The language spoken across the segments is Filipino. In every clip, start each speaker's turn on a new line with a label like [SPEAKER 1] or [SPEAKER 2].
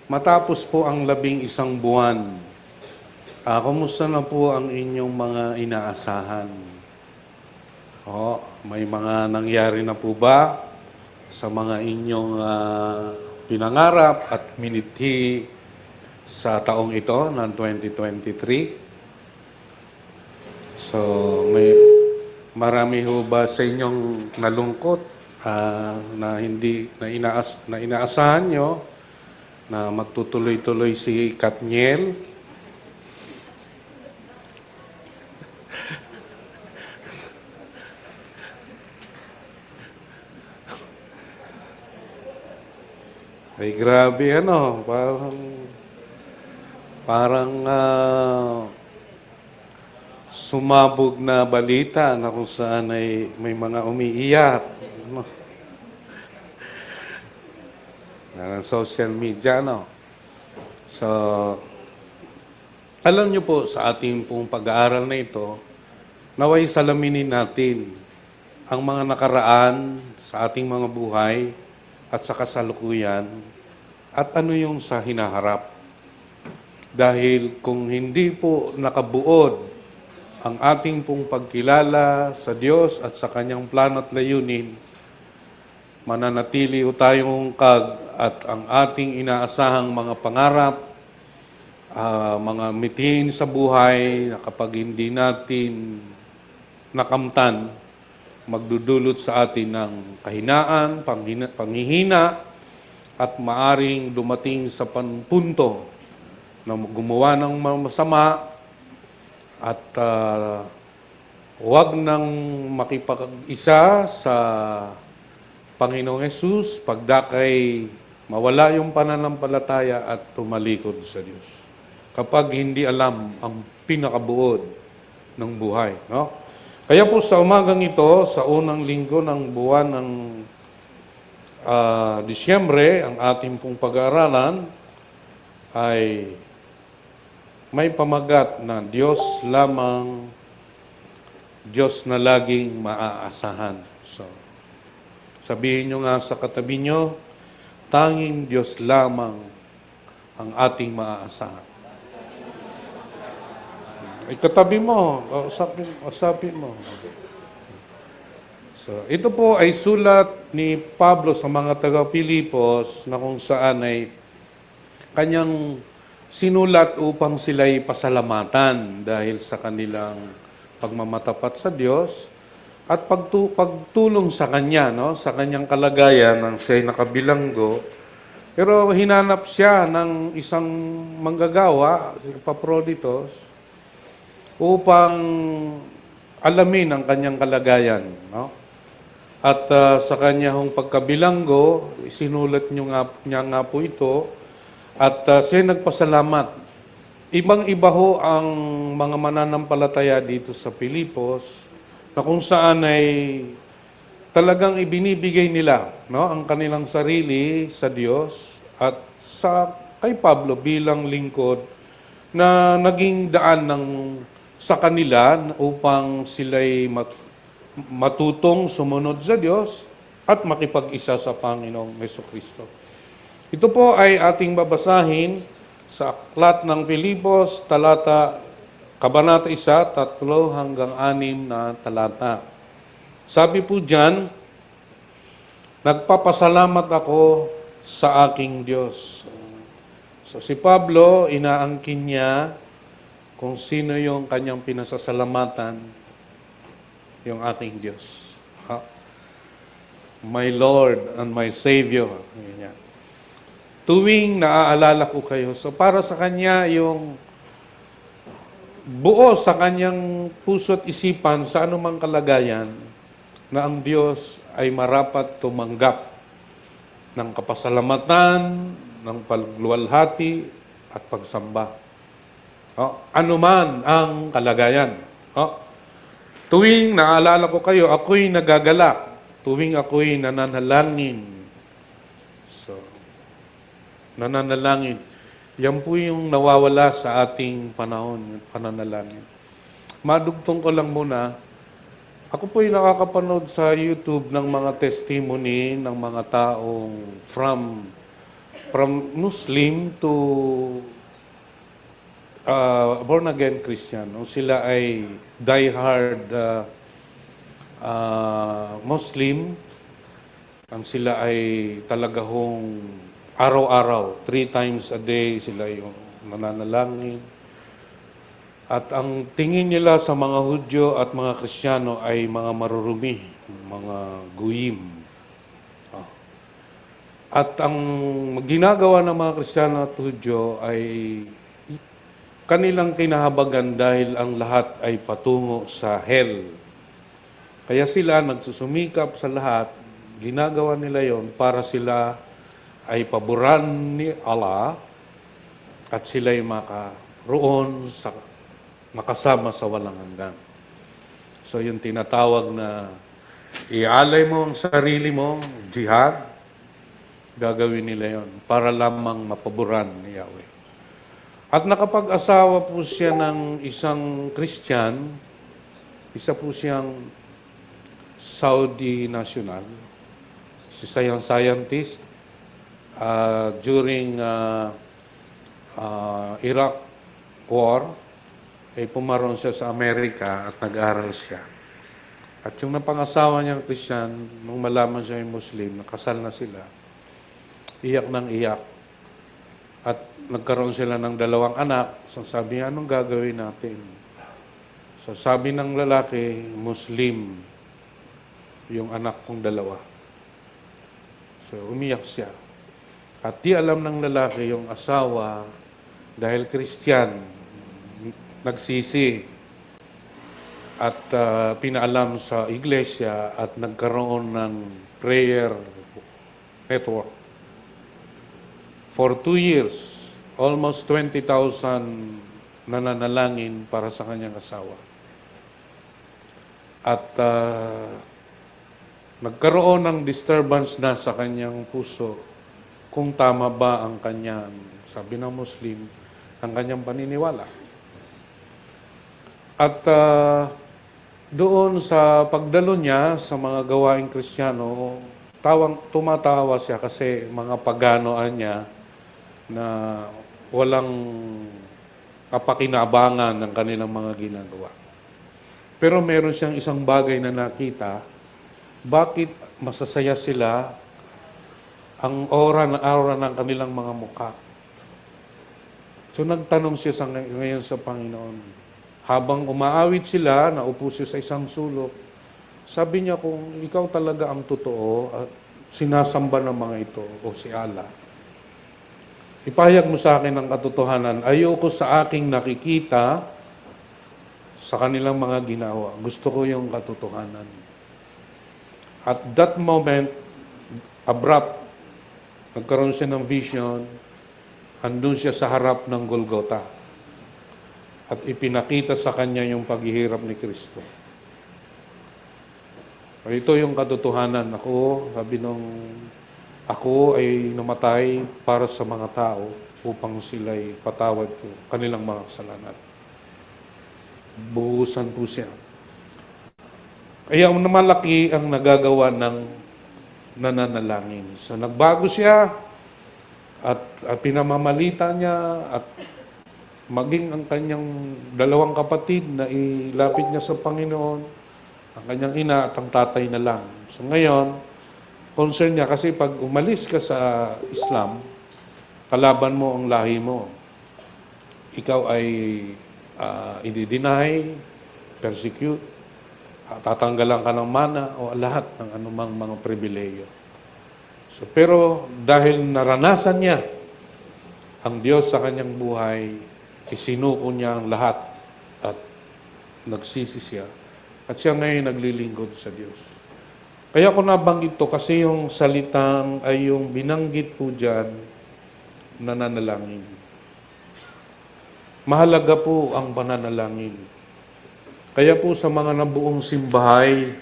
[SPEAKER 1] Matapos po ang 11 buwan, kumusta na po ang inyong mga inaasahan? May mga nangyari na po ba sa mga inyong pinangarap at minithi sa taong ito ng 2023? So, marami ho ba sa inyong nalungkot na inaasahan nyo na magtutuloy-tuloy si Katniel? Ay grabe parang sumabog na balita na kung saan ay may mga umiiyak. Social media, So, alam niyo po, sa ating pong pag-aaral na ito, naway salaminin natin ang mga nakaraan sa ating mga buhay at sa kasalukuyan at ano yung sa hinaharap. Dahil kung hindi po nakabuod ang ating pong pagkilala sa Diyos at sa Kanyang plano at layunin, mananatili o tayong ungkag at ang ating inaasahang mga pangarap, mga mithiin sa buhay na kapag hindi natin nakamtan, magdudulot sa atin ng kahinaan, panghihina, at maaring dumating sa punto na gumawa ng masama at huwag nang makipag-isa sa Panginoong Hesus pagdakay mawala yung pananampalataya at tumalikod sa Diyos. Kapag hindi alam ang pinakabuod ng buhay. Kaya po sa umagang ito, sa unang linggo ng buwan ng Disyembre, ang ating pong pag-aaralan ay may pamagat na Diyos lamang, Diyos na laging maaasahan. So, sabihin nyo nga sa katabi nyo, tanging Diyos lamang ang ating maaasahan. Ikatabi mo, usapin mo. So, ito po ay sulat ni Pablo sa mga taga-Pilipos na kung saan ay kanyang sinulat upang sila'y pasalamatan dahil sa kanilang pagmamatapat sa Diyos at pagtulong sa Kanya, sa Kanyang kalagayan nang siya'y nakabilanggo. Pero hinanap siya ng isang manggagawa, Epaphroditus, upang alamin ang kanyang kalagayan. At sa kanyang pagkabilanggo, sinulat niya nga po ito, at siya nagpasalamat. Ibang-iba ho ang mga mananampalataya dito sa Pilipos, na kung saan ay talagang ibinibigay nila ang kanilang sarili sa Diyos at kay Pablo bilang lingkod na naging daan sa kanila upang sila'y matutong sumunod sa Diyos at makipag-isa sa Panginoong Jesucristo. Ito po ay ating babasahin sa Aklat ng Pilipos, Kabanata 1, 3 hanggang 6 na talata. Sabi po dyan, nagpapasalamat ako sa aking Diyos. So si Pablo, inaangkin niya kung sino yung kanyang pinasasalamatan, yung aking Diyos. My Lord and my Savior. Tuwing naaalala ko kayo. So para sa kanya, yung buo sa kanyang puso at isipan sa anumang kalagayan na ang Diyos ay marapat tumanggap ng kapasalamatan, ng pagluwalhati at pagsamba. Anuman ang kalagayan. Tuwing naalala ko kayo, ako'y nagagalak. Tuwing ako'y nananalangin. So, nananalangin. Yan po yung nawawala sa ating panahon, pananalangin. Madugtong ko lang muna, ako po'y nakakapanood sa YouTube ng mga testimony ng mga taong from from Muslim to born-again Christian. No? Sila ay die-hard Muslim. Ang sila ay talaga hong araw-araw, 3 times a day sila yung nananalangin. At ang tingin nila sa mga Hudyo at mga Kristiyano ay mga marurumi, mga guyim. At ang ginagawa ng mga Kristiyano at Hudyo ay kanilang kinahabagan dahil ang lahat ay patungo sa hell. Kaya sila nagsusumikap sa lahat, ginagawa nila yon para sila ay paboran ni Allah at sila ay makaroon sa makasama sa walang hanggan. So yung tinatawag na ialay mo ang sarili mo, jihad, gagawin nila yon para lamang mapaboran ni Yahweh. At nakapag-asawa po siya ng isang Christian, isa po siyang Saudi national, isang scientist, during Iraq War, ay pumaroon siya sa Amerika at nag-aral siya. At yung napangasawa niyang Christian, nung malaman siya yung Muslim, nakasal na sila, iyak ng iyak. At nagkaroon sila ng 2 anak. So sabi niya, anong gagawin natin? So sabi ng lalaki, Muslim, yung anak kong 2. So umiyak siya. At di alam ng lalaki yung asawa, dahil Christian, nagsisi at pinaalam sa iglesia at nagkaroon ng prayer network. For 2 years, almost 20,000 nananalangin para sa kanyang asawa. At nagkaroon ng disturbance na sa kanyang puso kung tama ba ang kanyang, sabi ng Muslim, ang kanyang paniniwala. At doon sa pagdalo niya sa mga gawaing Kristiyano, tumatawa siya kasi mga paganoan niya na walang kapakinabangan ng kanilang mga ginagawa. Pero meron siyang isang bagay na nakita, bakit masasaya sila ang aura ng kanilang mga mukha. So nagtanong siya ngayon sa Panginoon. Habang umaawit sila, naupo siya sa isang sulok, sabi niya, kung ikaw talaga ang totoo at sinasamba ng mga ito o si Allah, ipahayag mo sa akin ang katotohanan. Ayoko sa aking nakikita sa kanilang mga ginawa. Gusto ko yung katotohanan. At that moment, abrupt, nagkaroon siya ng vision, andun siya sa harap ng Golgotha. At ipinakita sa kanya yung paghihirap ni Kristo. Ito yung katotohanan. Ako ay namatay para sa mga tao upang sila'y patawad ko kanilang mga kasalanan. Buhusan po siya. Kaya malaki ang nagagawa ng nananalangin. So nagbago siya at pinamamalita niya at maging ang kanyang 2 kapatid na ilapit niya sa Panginoon, ang kanyang ina at ang tatay na lang. So ngayon, concern niya kasi pag umalis ka sa Islam, kalaban mo ang lahi mo. Ikaw ay i-deny, persecute, tatanggalan ka ng mana o lahat ng anumang mga pribileyo. So, pero dahil naranasan niya ang Diyos sa kanyang buhay, isinuko niya ang lahat at nagsisi siya. At siya ngayon naglilingkod sa Diyos. Kaya ko nabanggit to kasi yung salitang ay yung binanggit po dyan, nananalangin. Mahalaga po ang pananalangin. Kaya po sa mga nabuong simbahay,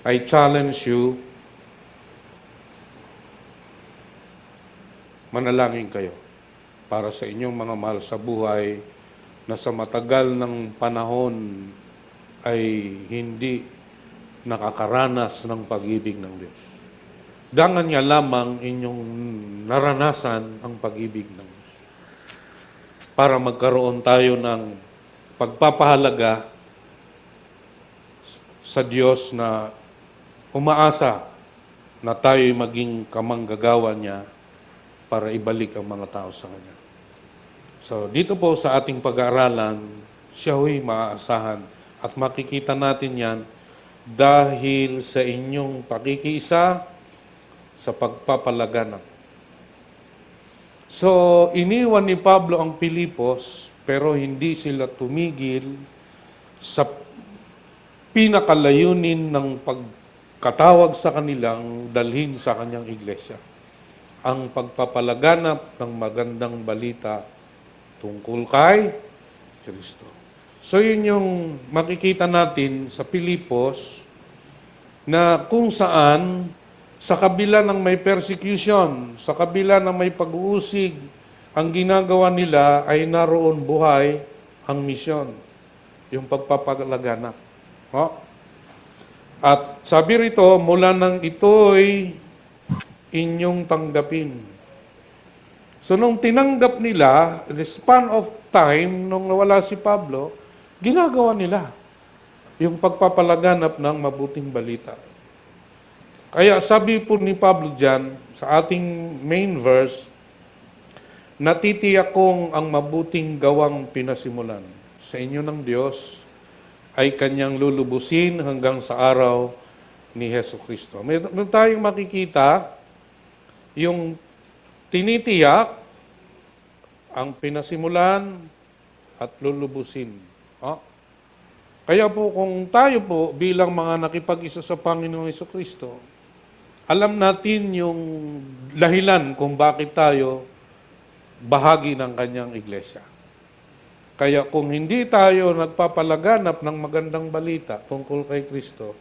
[SPEAKER 1] I challenge you, manalangin kayo para sa inyong mga mahal sa buhay na sa matagal ng panahon ay hindi nakakaranas ng pag-ibig ng Diyos. dangan niya lamang inyong naranasan ang pag-ibig ng Diyos. Para magkaroon tayo ng pagpapahalaga sa Diyos na umaasa na tayo'y maging kamanggagawa niya para ibalik ang mga tao sa Kanya. So, dito po sa ating pag-aaralan, siya ho'y maaasahan at makikita natin yan dahil sa inyong pakikiisa sa pagpapalaganap. So, iniwan ni Pablo ang Pilipos, pero hindi sila tumigil sa pinakalayunin ng pagkatawag sa kanilang dalhin sa kanyang iglesia. Ang pagpapalaganap ng magandang balita tungkol kay Kristo. So yun yung makikita natin sa Pilipos na kung saan sa kabila ng may persecution, sa kabila ng may pag-uusig, ang ginagawa nila ay naroon buhay ang misyon, yung pagpapalaganap. Oh? At sabi rito, mula nang ito'y inyong tanggapin. So nung tinanggap nila, the span of time, nung nawala si Pablo, ginagawa nila yung pagpapalaganap ng mabuting balita. Kaya sabi po ni Pablo dyan, sa ating main verse, natitiyak kong ang mabuting gawang pinasimulan sa inyo ng Diyos ay Kanyang lulubusin hanggang sa araw ni Hesus Kristo. Meron tayong makikita yung tinitiyak ang pinasimulan at lulubusin. Oh? Kaya po kung tayo po bilang mga nakipag-isa sa Panginoong Jesucristo, alam natin yung dahilan kung bakit tayo bahagi ng kanyang iglesia. Kaya kung hindi tayo nagpapalaganap ng magandang balita tungkol kay Kristo,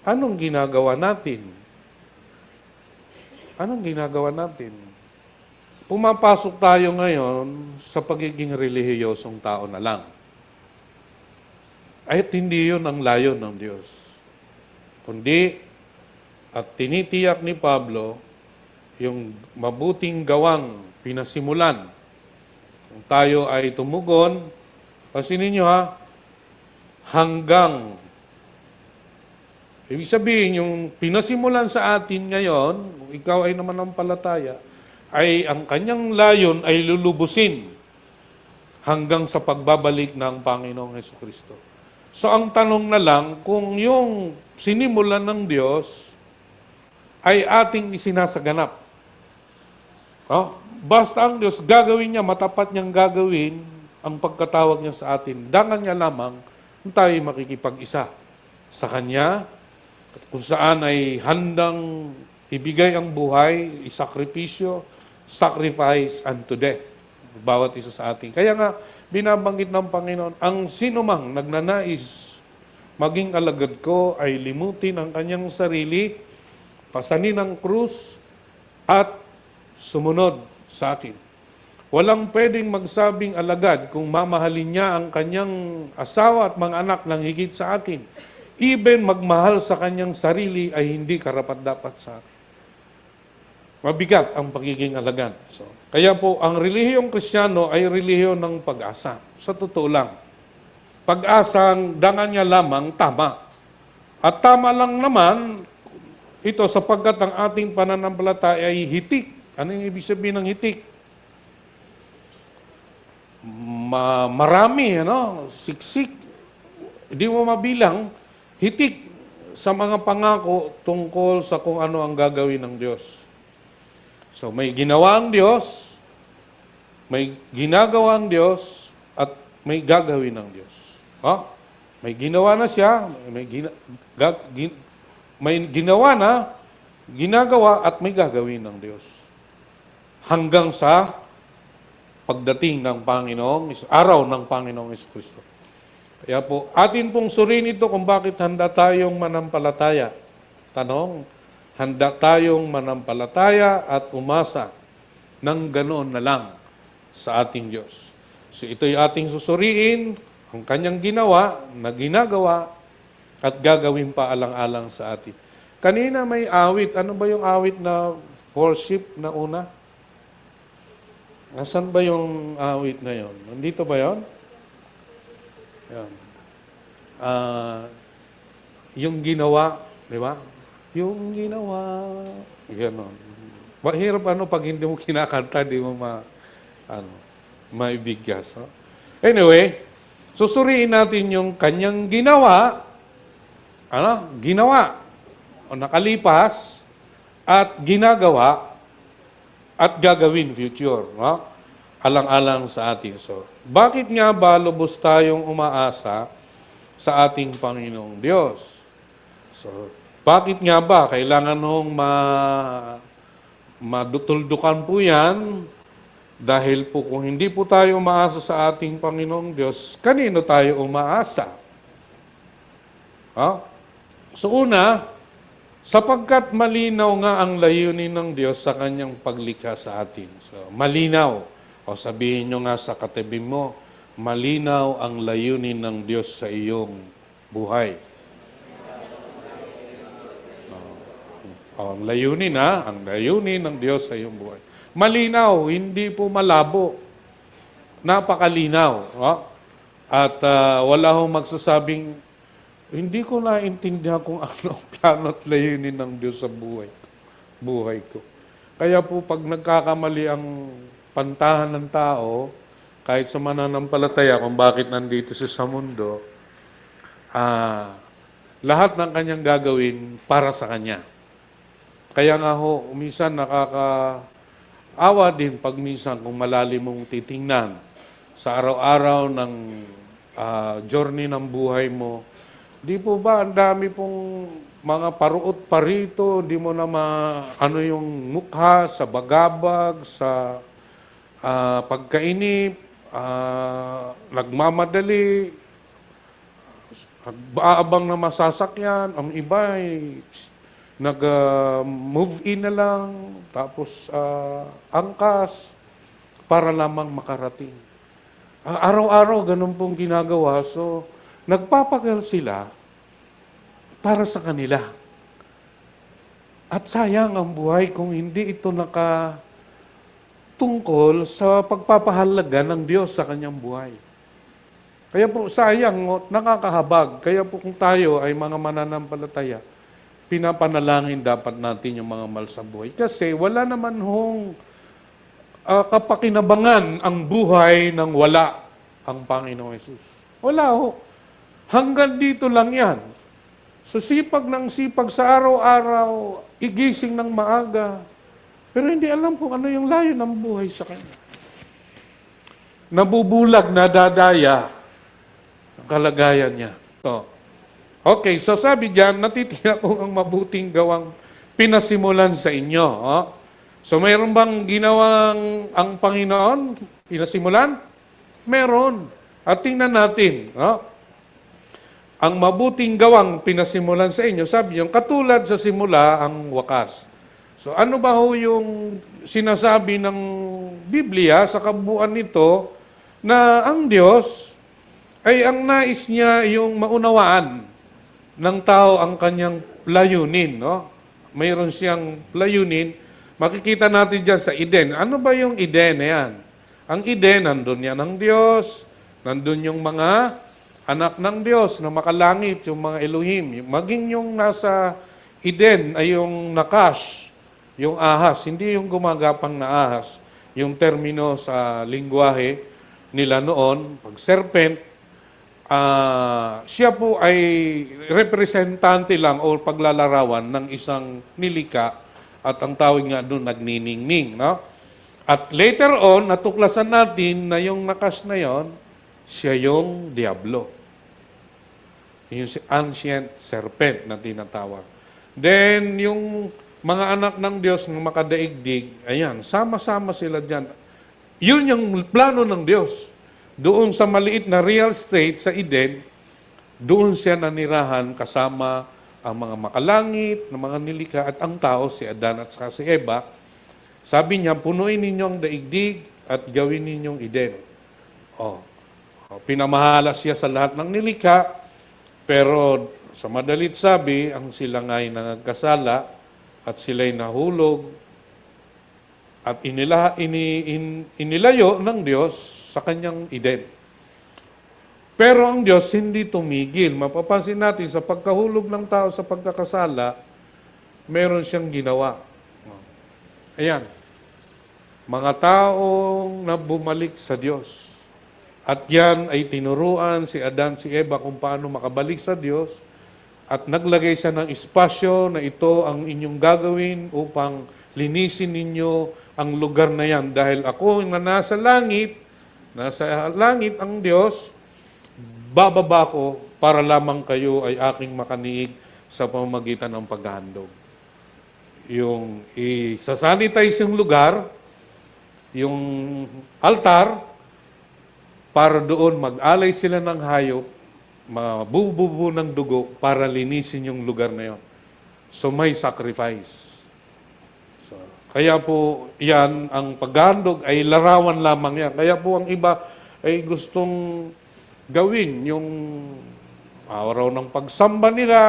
[SPEAKER 1] anong ginagawa natin? Anong ginagawa natin? Pumapasok tayo ngayon sa pagiging relihiyosong tao na lang. At hindi yun ang layon ng Diyos. Kundi, at tinitiyak ni Pablo, yung mabuting gawang pinasimulan. Kung tayo ay tumugon, kasi ninyo hanggang. Ibig sabihin, yung pinasimulan sa atin ngayon, kung ikaw ay namanampalataya, ay ang kanyang layon ay lulubusin hanggang sa pagbabalik ng Panginoong Jesucristo. So ang tanong na lang, kung yung sinimulan ng Diyos ay ating isinasaganap. Oh, basta ang Diyos gagawin niya, matapat niyang gagawin ang pagkatawag niya sa atin. Dangan niya lamang kung tayo makikipag-isa sa Kanya, kung saan ay handang ibigay ang buhay, isakripisyo, sacrifice unto death. Bawat isa sa atin. Kaya nga, binabanggit ng Panginoon, ang sinumang nagnanais maging alagad ko ay limutin ang kanyang sarili, pasanin ang krus, at sumunod sa akin. Walang pwedeng magsabing alagad kung mamahalin niya ang kanyang asawa at mga anak ng higit sa akin. Even magmahal sa kanyang sarili ay hindi karapat-dapat sa akin. Mabigat ang pagiging alagad. So, kaya po, ang relihiyong Kristiyano ay relihiyon ng pag-asa. Sa totoo lang. Pag-asang dangan niya lamang tama. At tama lang naman, ito sapagkat ang ating pananampalataya ay hitik. Ano yung ibig sabihin ng hitik? Marami, siksik. Hindi mo mabilang. Hitik sa mga pangako tungkol sa kung ano ang gagawin ng Diyos. So may ginawa ang Diyos, may ginagawa ang Diyos, at may gagawin ng Diyos. May ginawa na siya, may ginawa na, ginagawa at may gagawin ng Diyos. Hanggang sa pagdating ng araw ng Panginoong Jesucristo. Kaya po, atin pong suriin ito kung bakit handa tayong manampalataya. Tanong, handa tayong manampalataya at umasa ng ganoon na lang sa ating Diyos. So ito'y ating susuriin, ang kanyang ginawa, na ginagawa, at gagawin pa alang-alang sa atin. Kanina may awit. Ano ba yung awit na worship na una? Nasaan ba yung awit na yon? Nandito ba yon? Yan. Ah, yung ginawa, di ba? Yung ginawa. Ganon. Mahirap pag hindi mo kinakanta, di mo maibigkas. No? Anyway, susuriin natin yung kanyang ginawa, ginawa, o nakalipas, at ginagawa, at gagawin future. No? Alang-alang sa atin. So, bakit nga ba lubos tayong umaasa sa ating Panginoong Diyos? So, bakit nga ba kailangan nung madutuldukan po yan? Dahil po kung hindi po tayo umaasa sa ating Panginoong Diyos, kanino tayo umaasa? So una, sapagkat malinaw nga ang layunin ng Diyos sa kanyang paglikha sa atin. So, malinaw. O sabihin nyo nga sa katabi mo, malinaw ang layunin ng Diyos sa iyong buhay. Ang layunin ng Diyos sa iyong buhay. Malinaw, hindi po malabo. Napakalinaw. At wala hong magsasabing, hindi ko naintindihan kung ano ang plano at layunin ng Diyos sa buhay ko. Kaya po pag nagkakamali ang pantahan ng tao, kahit sa mananampalataya kung bakit nandito siya sa mundo, lahat ng kanyang gagawin para sa kanya. Kaya nga ho, minsan nakakaawa din pag minsan kung malalim mong titingnan sa araw-araw ng journey ng buhay mo. Di po ba ang dami pong mga paruot parito, di mo na ano yung mukha sa bagabag, sa pagkainip, nagmamadali, nag-aabang na masasakyan, ang iba ay nag-move in na lang, tapos angkas, para lamang makarating. Araw-araw, ganun pong ginagawa. So, nagpapagal sila para sa kanila. At sayang ang buhay kung hindi ito nakatungkol sa pagpapahalaga ng Diyos sa kanyang buhay. Kaya po, sayang, nakakahabag. Kaya po kung tayo ay mga mananampalataya, pinapanalangin dapat natin yung mga mahal sa buhay. Kasi wala naman hong kapakinabangan ang buhay ng wala ang Panginoong Yesus. Wala ho. Hanggang dito lang yan. So sipag ng sipag sa araw-araw, igising ng maaga, pero hindi alam kung ano yung layo ng buhay sa kanya. Nabubulag, nadadaya ang kalagayan niya. So, okay, so sabi diyan, natitingnan ko ang mabuting gawang pinasimulan sa inyo. So mayroon bang ginawang ang Panginoon pinasimulan? Meron. At tingnan natin. Ang mabuting gawang pinasimulan sa inyo, sabi yung katulad sa simula ang wakas. So ano ba ho yung sinasabi ng Biblia sa kabuuan nito na ang Diyos ay ang nais niya yung maunawaan ng tao ang kanyang layunin, no? Mayroon siyang layunin. Makikita natin dyan sa Eden. Ano ba yung Eden na yan? Ang Eden, nandun yan ang Diyos. Nandun yung mga anak ng Diyos na makalangit, yung mga Elohim. Maging yung nasa Eden ay yung nakash, yung ahas. Hindi yung gumagapang na ahas. Yung termino sa lingwahe nila noon, pag serpent, siya po ay representante lang o paglalarawan ng isang nilika at ang tawag nga doon nagniningning. No? At later on, natuklasan natin na yung nakas na yon, siya yung Diablo. Yung ancient serpent na tinatawag. Then, yung mga anak ng Diyos ng makadaigdig, ayan, sama-sama sila dyan. Yun yung plano ng Diyos. Doon sa maliit na real estate sa Eden, doon siya nanirahan kasama ang mga makalangit, ng mga nilikha at ang tao, si Adan at saka si Eva. Sabi niya, punuin ninyong daigdig at gawin ninyong Eden. Pinamahala siya sa lahat ng nilikha, pero Sa madalit sabi, ang sila nga'y nagkasala at sila'y nahulog at inilayo ng Diyos sa kanyang Eden. Pero ang Diyos hindi tumigil. Mapapansin natin sa pagkahulog ng tao sa pagkakasala, meron siyang ginawa. Ayan, mga taong na bumalik sa Diyos. At yan ay tinuruan si Adan, si Eva kung paano makabalik sa Diyos. At naglagay siya ng espasyo na ito ang inyong gagawin upang linisin ninyo ang lugar na yan. Dahil ako na nasa langit ang Diyos, bababa ko para lamang kayo ay aking makaniig sa pamamagitan ng paghahandog. Yung isasanitize yung lugar, yung altar, para doon mag-alay sila ng hayop, mabububo ng dugo para linisin yung lugar na yon. So may sacrifice. So, kaya po yan, ang paghahandog ay larawan lamang yan. Kaya po ang iba ay gustong gawin yung araw ng pagsamba nila.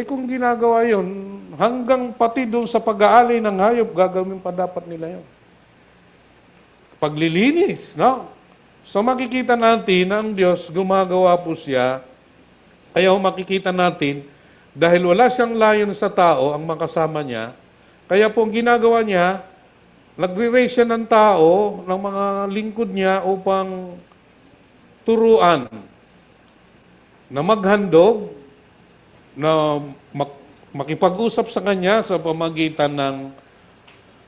[SPEAKER 1] Kung ginagawa yun, hanggang pati doon sa pag-aalay ng hayop, gagawin pa dapat nila yun. Paglilinis, no? So makikita natin na ang Diyos gumagawa po siya, kaya makikita natin, dahil wala siyang layon sa tao, ang makasama niya, kaya po ang ginagawa niya, nagre-raise siya ng tao, ng mga lingkod niya upang turuan na maghandog, na makipag-usap sa kanya sa pamagitan ng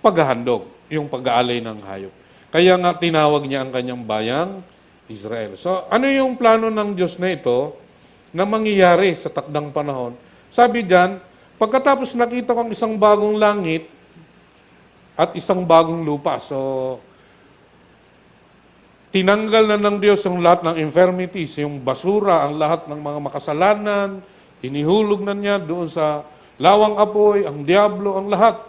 [SPEAKER 1] paghahandog, yung pag-aalay ng hayop. Kaya nga tinawag niya ang kanyang bayang Israel. So ano yung plano ng Diyos na ito na mangyayari sa takdang panahon? Sabi diyan, pagkatapos nakita ko ang isang bagong langit at isang bagong lupa. So tinanggal na ng Diyos ang lahat ng infirmities, yung basura, ang lahat ng mga makasalanan, inihulog na niya doon sa lawang apoy, ang diablo, ang lahat.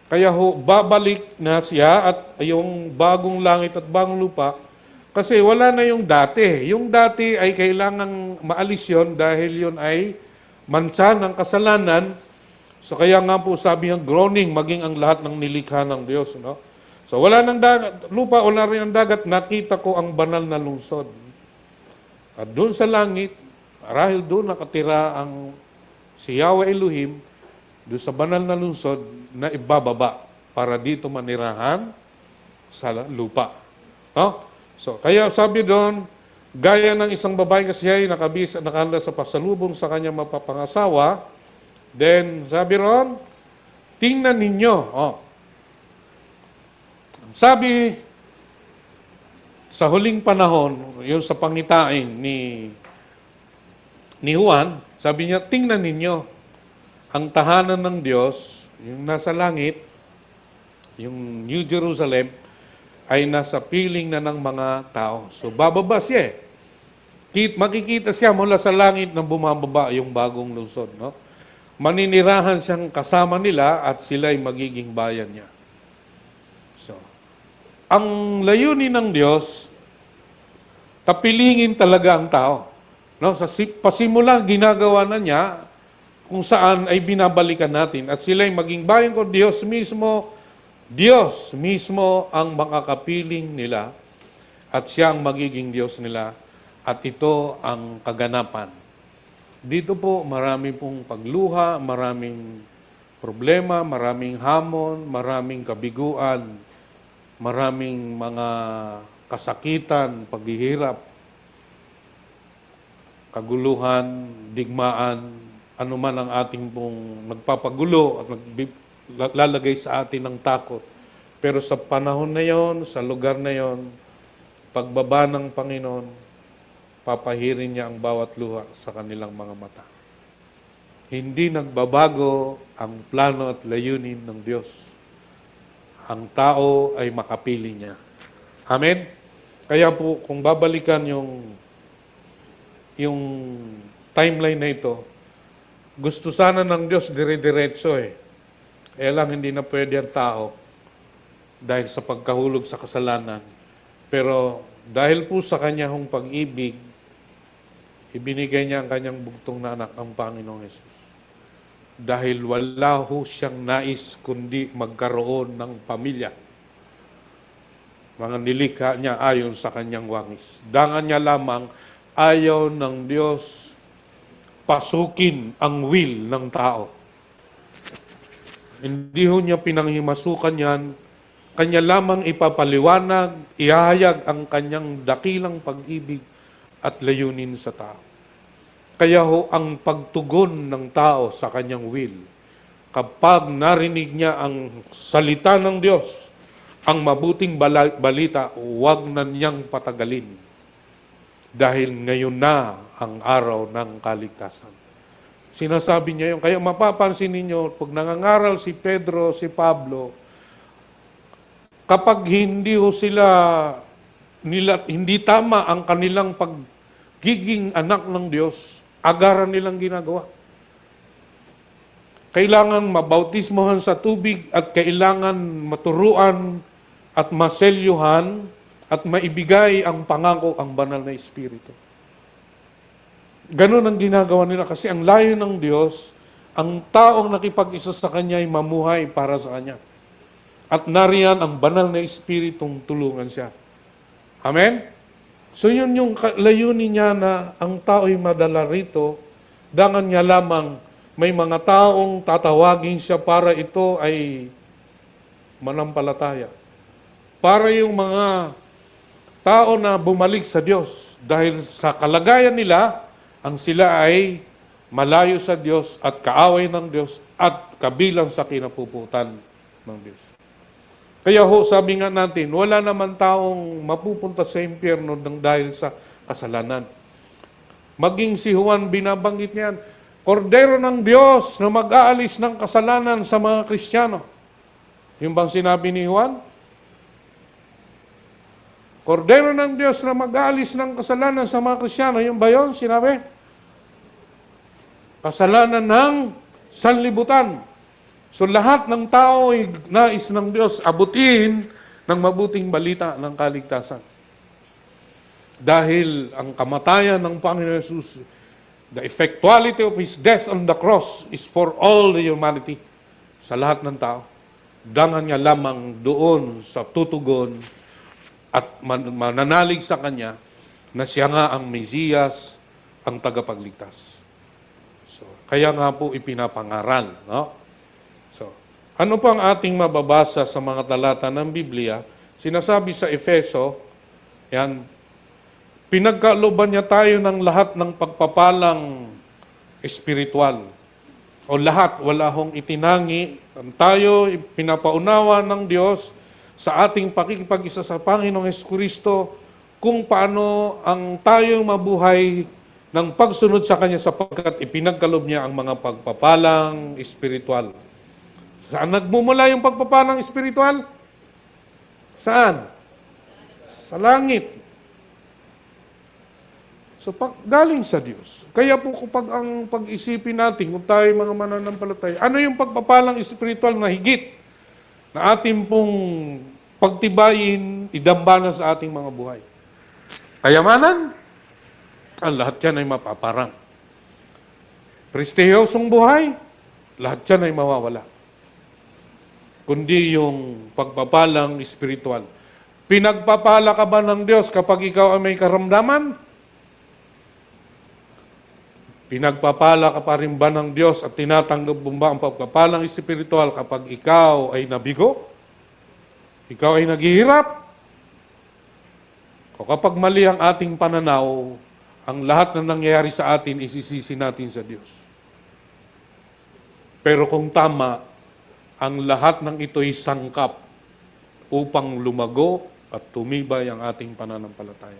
[SPEAKER 1] Kaya babalik na siya at yung bagong langit at bagong lupa, kasi wala na yung dati. Yung dati ay kailangang maalis yun dahil yun ay mansa ng kasalanan. So kaya nga po sabi niya, groaning, maging ang lahat ng nilikha ng Diyos. No? So wala ng lupa, wala rin ang dagat, nakita ko ang banal na lungsod. At doon sa langit, marahil doon nakatira ang si Yahweh Elohim, doon sa banal na lungsod na ibababa para dito manirahan sa lupa. No? So, kaya sabi doon, gaya ng isang babae kasi ay nakahanda sa pasalubong sa kanyang mapapangasawa, then sabi ron, tingnan ninyo. Sabi, sa huling panahon, yun sa pangitain ni Juan, sabi niya, tingnan ninyo, ang tahanan ng Diyos, yung nasa langit, yung New Jerusalem, ay nasa piling na ng mga tao. So, bababa siya makikita siya mula sa langit na bumababa yung bagong lungsod. No? Maninirahan siyang kasama nila at sila'y magiging bayan niya. So, ang layunin ng Diyos, kapilingin talaga ang tao. No? Sa pasimula, ginagawa na niya, kung saan ay binabalikan natin. At sila'y maging bayan ko, Diyos mismo ang makakapiling nila at siya ang magiging Diyos nila at ito ang kaganapan. Dito po marami pong pagluha, maraming problema, maraming hamon, maraming kabiguan, maraming mga kasakitan, paghihirap, kaguluhan, digmaan, ano man ang ating pong nagpapagulo at lalagay sa atin ng takot. Pero sa panahon na yon, sa lugar na yon, pagbaba ng Panginoon, papahirin niya ang bawat luha sa kanilang mga mata. Hindi nagbabago ang plano at layunin ng Diyos. Ang tao ay makapili niya. Amen? Kaya po, kung babalikan yung timeline na ito, gusto sana ng Diyos dire-diretso lang hindi na pwede ang tao dahil sa pagkahulog sa kasalanan. Pero dahil po sa kanya hong pag-ibig, ibinigay niya ang kanyang bugtong na anak, ang Panginoong Yesus. Dahil wala ho siyang nais kundi magkaroon ng pamilya. Mga nilikha niya ayon sa kanyang wangis. Dangan niya lamang ayaw ng Diyos pasukin ang will ng tao. Hindi ho niya pinanghimasukan yan. Kanya lamang ipapaliwanag, ihayag ang kanyang dakilang pag-ibig at layunin sa tao. Kaya ho ang pagtugon ng tao sa kanyang will, kapag narinig niya ang salita ng Diyos, ang mabuting balita, huwag na niyang patagalin. Dahil ngayon na ang araw ng kaligtasan. Sinasabi niya yun. Kaya mapapansin ninyo, pag nangangaral si Pedro, si Pablo, kapag hindi ho sila, hindi tama ang kanilang pagiging anak ng Diyos, agaran nilang ginagawa. Kailangan mabautismohan sa tubig at kailangan maturuan at maselyuhan at maibigay ang pangako ang banal na Espiritu. Ganun ang ginagawa nila kasi ang layo ng Diyos, ang taong nakipag-isa sa Kanya ay mamuhay para sa Kanya. At nariyan ang banal na Espiritong tulungan siya. Amen? So yun yung layunin niya na ang tao'y madala rito, dangan niya lamang may mga taong tatawagin siya para ito ay manampalataya. Para yung mga tao na bumalik sa Diyos dahil sa kalagayan nila, ang sila ay malayo sa Diyos at kaaway ng Diyos at kabilang sa kinapuputan ng Diyos. Kaya ho, sabi nga natin, wala naman taong mapupunta sa impyerno ng dahil sa kasalanan. Maging si Juan, binabanggit niyan, Kordero ng Diyos na mag-aalis ng kasalanan sa mga Kristiyano. Yung bang sinabi ni Juan? Kordero ng Diyos na mag-aalis ng kasalanan sa mga Kristiyano. Yung ba yun? Sinabi? Kasalanan ng sanlibutan. So lahat ng tao ay nais ng Diyos abutin ng mabuting balita ng kaligtasan. Dahil ang kamatayan ng Panginoon Jesus, the effectuality of His death on the cross is for all the humanity. Sa lahat ng tao. Dangan niya lamang doon sa tutugon at mananalig sa Kanya na siya nga ang Mesiyas, ang tagapagligtas. So, kaya nga po ipinapangaral, no? So, ano pang ating mababasa sa mga talata ng Biblia? Sinasabi sa Efeso, yan, pinagkalooban niya tayo ng lahat ng pagpapalang espiritual. O lahat, wala hong itinangi. Tayo, pinapaunawa ng Diyos sa ating pakikipag-isa sa Panginoong Jesucristo kung paano ang tayo mabuhay ng pagsunod sa Kanya sapagkat ipinagkaloob niya ang mga pagpapalang espiritual. Saan nagmumula yung pagpapalang espiritual? Saan? Sa langit. So, galing sa Diyos. Kaya po kapag ang pag-isipin natin, kung tayo mga mananampalataya, ano yung pagpapalang espiritual na higit na ating pong pagtibayin, idambana sa ating mga buhay? Kayamanan? Ang lahat yan ay mapaparang. Prestiyosong buhay? Lahat yan ay mawawala. Kundi yung pagpapalang espiritual. Pinagpapala ka ba ng Diyos kapag ikaw ay may karamdaman? Pinagpapala ka pa rin ba ng Diyos at tinatanggap mo ba ang pagpapalang espiritual kapag ikaw ay nabigo? Ikaw ay naghihirap? O kapag mali ang ating pananaw, ang lahat na nangyayari sa atin, isisisi natin sa Diyos. Pero kung tama, ang lahat ng ito'y sangkap upang lumago at tumibay ang ating pananampalataya.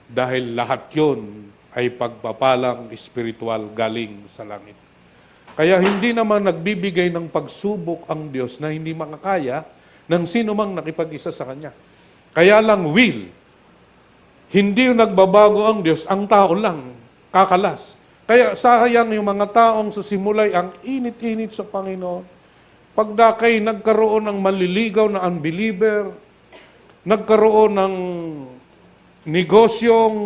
[SPEAKER 1] Dahil lahat yun ay pagpapalang espiritual galing sa langit. Kaya hindi naman nagbibigay ng pagsubok ang Diyos na hindi makakaya ng sino mang nakipag-isa sa Kanya. Kaya lang will. Hindi nagbabago ang Diyos, ang tao lang kakalas. Kaya sayang yung mga taong sa simulay ang init-init sa Panginoon. Pagdakay nagkaroon ng maliligaw na unbeliever, nagkaroon ng negosyong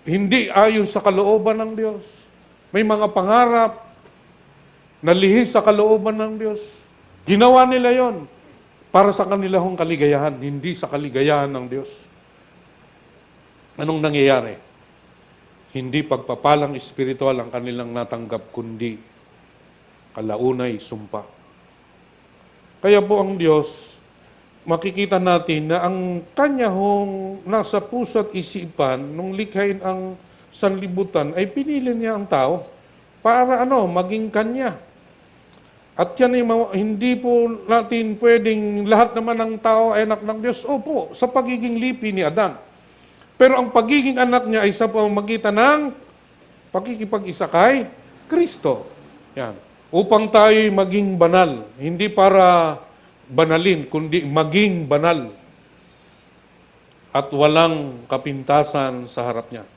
[SPEAKER 1] hindi ayon sa kalooban ng Diyos. May mga pangarap na lihis sa kalooban ng Diyos. Ginawa nila yon para sa kanilang kaligayahan, hindi sa kaligayahan ng Diyos. Anong nangyayari? Hindi pagpapalang espiritual ang kanilang natanggap, kundi kalaunay sumpa. Kaya po ang Diyos, makikita natin na ang Kanya hong nasa puso at isipan nung likhain ang sanlibutan ay pinili niya ang tao para maging Kanya. At yan ay hindi po natin pwedeng lahat naman ng tao ay anak ng Diyos. Opo, sa pagiging lipi ni Adan. Pero ang pagiging anak niya ay sa pamamagitan ng pakikipag-isa kay Kristo. Yan. Upang tayo maging banal. Hindi para banalin, kundi maging banal. At walang kapintasan sa harap niya.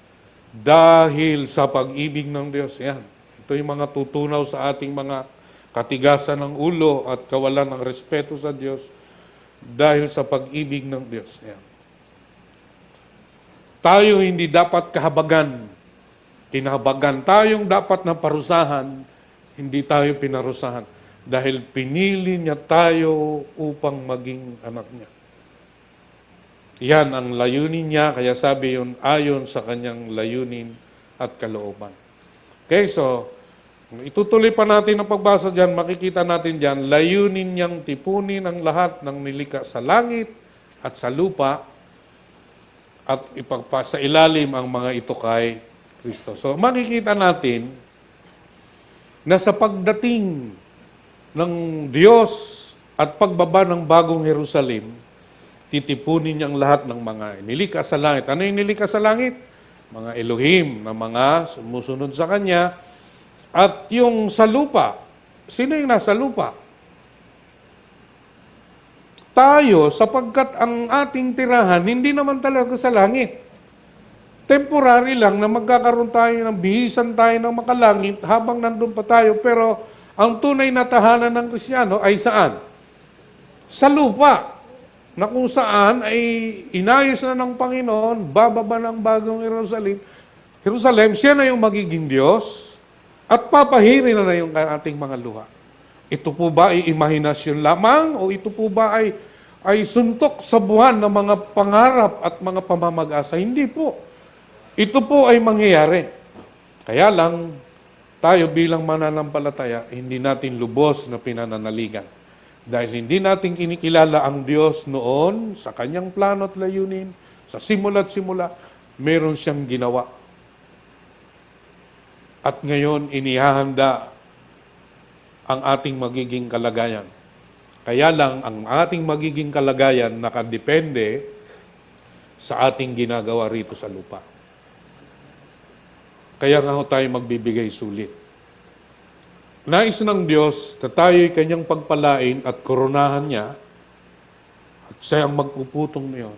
[SPEAKER 1] Dahil sa pag-ibig ng Diyos. Yan. Ito yung mga tutunaw sa ating mga katigasan ng ulo at kawalan ng respeto sa Diyos dahil sa pag-ibig ng Diyos. Yan. Tayo hindi dapat kahabagan, kinahabagan. Tayong dapat na parusahan, hindi tayo pinarusahan. Dahil pinili niya tayo upang maging anak niya. Yan ang layunin niya, kaya sabi yun, ayon sa kanyang layunin at kalooban. Okay, so, itutuloy pa natin ang pagbasa dyan, makikita natin dyan, layunin niyang tipunin ang lahat ng nilikha sa langit at sa lupa at ipagpasa ilalim ang mga ito kay Kristo. So makikita natin na sa pagdating ng Diyos at pagbaba ng bagong Jerusalem, titipunin niyang lahat ng mga nilikha sa langit. Ano yung nilikha sa langit? Mga Elohim na mga sumusunod sa Kanya. At yung sa lupa, sino yung nasa lupa? Tayo, sapagkat ang ating tirahan, hindi naman talaga sa langit. Temporary lang na magkakaroon tayo ng bihisan tayo ng makalangit habang nandun pa tayo. Pero ang tunay na tahanan ng Kristiyano ay saan? Sa lupa. Na kung saan ay inayos na ng Panginoon, bababa ng bagong Jerusalem, siya na yung magiging Diyos. At papahirin na yung ating mga luha. Ito po ba ay imahinasyon lamang o ito po ba ay suntok sa buwan ng mga pangarap at mga pamamag-asa? Hindi po. Ito po ay mangyayari. Kaya lang, tayo bilang mananampalataya, hindi natin lubos na pinananaligan. Dahil hindi natin kinikilala ang Diyos noon sa kanyang plano at layunin, sa simula't simula, meron siyang ginawa. At ngayon, inihahanda ang ating magiging kalagayan. Kaya lang, ang ating magiging kalagayan nakadepende sa ating ginagawa rito sa lupa. Kaya nga ho tayo magbibigay sulit. Nais ng Diyos na tayo'y kanyang pagpalain at koronahan niya at siya ang magpuputong niyon.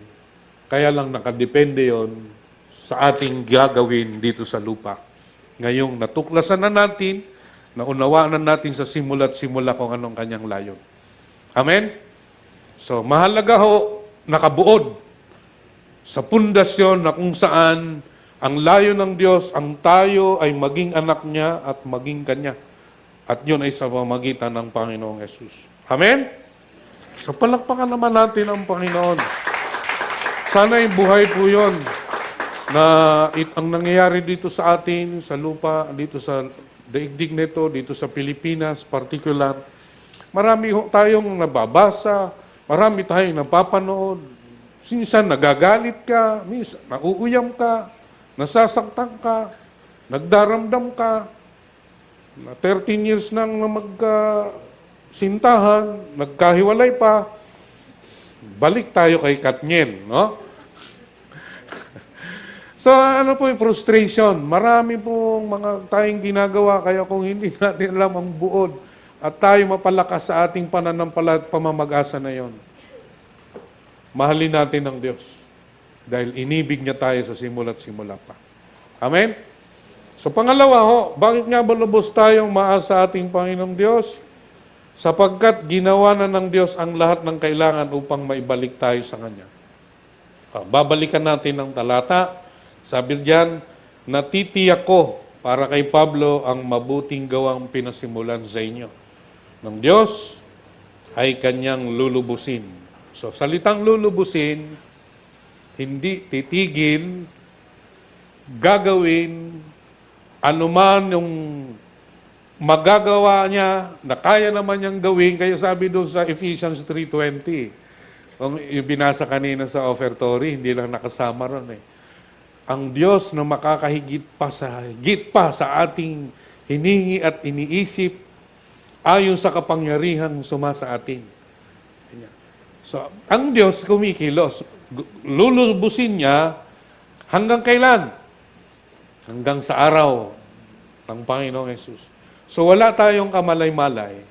[SPEAKER 1] Kaya lang nakadepende yon sa ating gagawin dito sa lupa. Ngayong natuklasan na natin, naunawaan na natin sa simula't simula kung anong kanyang layon. Amen? So, mahalaga ho, nakabuod sa pundasyon na kung saan ang layo ng Diyos, ang tayo ay maging anak niya at maging kanya. At yun ay sa pamamagitan ng Panginoong Yesus. Amen? So, palakpakan naman natin ang Panginoon. Sana'y buhay po yun na ang nangyayari dito sa atin, sa lupa, dito sa daigdig nito, dito sa Pilipinas, particular. Marami tayong nababasa, marami tayong napapanood. Minsan nagagalit ka, minsan nauuyam ka, nasasaktan ka, nagdaramdam ka, na 13 years nang magkasintahan, nagkahiwalay pa, balik tayo kay Katniel, no? So, ano po yung frustration? Marami pong mga tayong ginagawa, kaya kung hindi natin alam ang buod at tayo mapalakas sa ating pananampalat at pamamag-asa na yon, mahalin natin ang Diyos dahil inibig niya tayo sa simula't simula pa. Amen? So, pangalawa ho, bakit nga ba lubos tayong maasa sa ating Panginoong Diyos? Sapagkat ginawa na ng Diyos ang lahat ng kailangan upang maibalik tayo sa Kanya. Babalikan natin ang talata. Sabi diyan, natitiyak ko para kay Pablo ang mabuting gawang pinasimulan sa inyo ng Diyos ay kanyang lulubusin. So, salitang lulubusin, hindi titigil, gagawin, anuman yung magagawa niya, na kaya naman niyang gawin, kaya sabi doon sa Ephesians 3:20, kung binasa kanina sa offertory, hindi lang nakasama ron eh. Ang Diyos na makakahigit pa sa ating hiningi at iniisip, ayon sa kapangyarihang sumasa atin. So, ang Diyos kumikilos. Lulubusin niya hanggang kailan? Hanggang sa araw ng Panginoong Yesus. So, wala tayong kamalay-malay.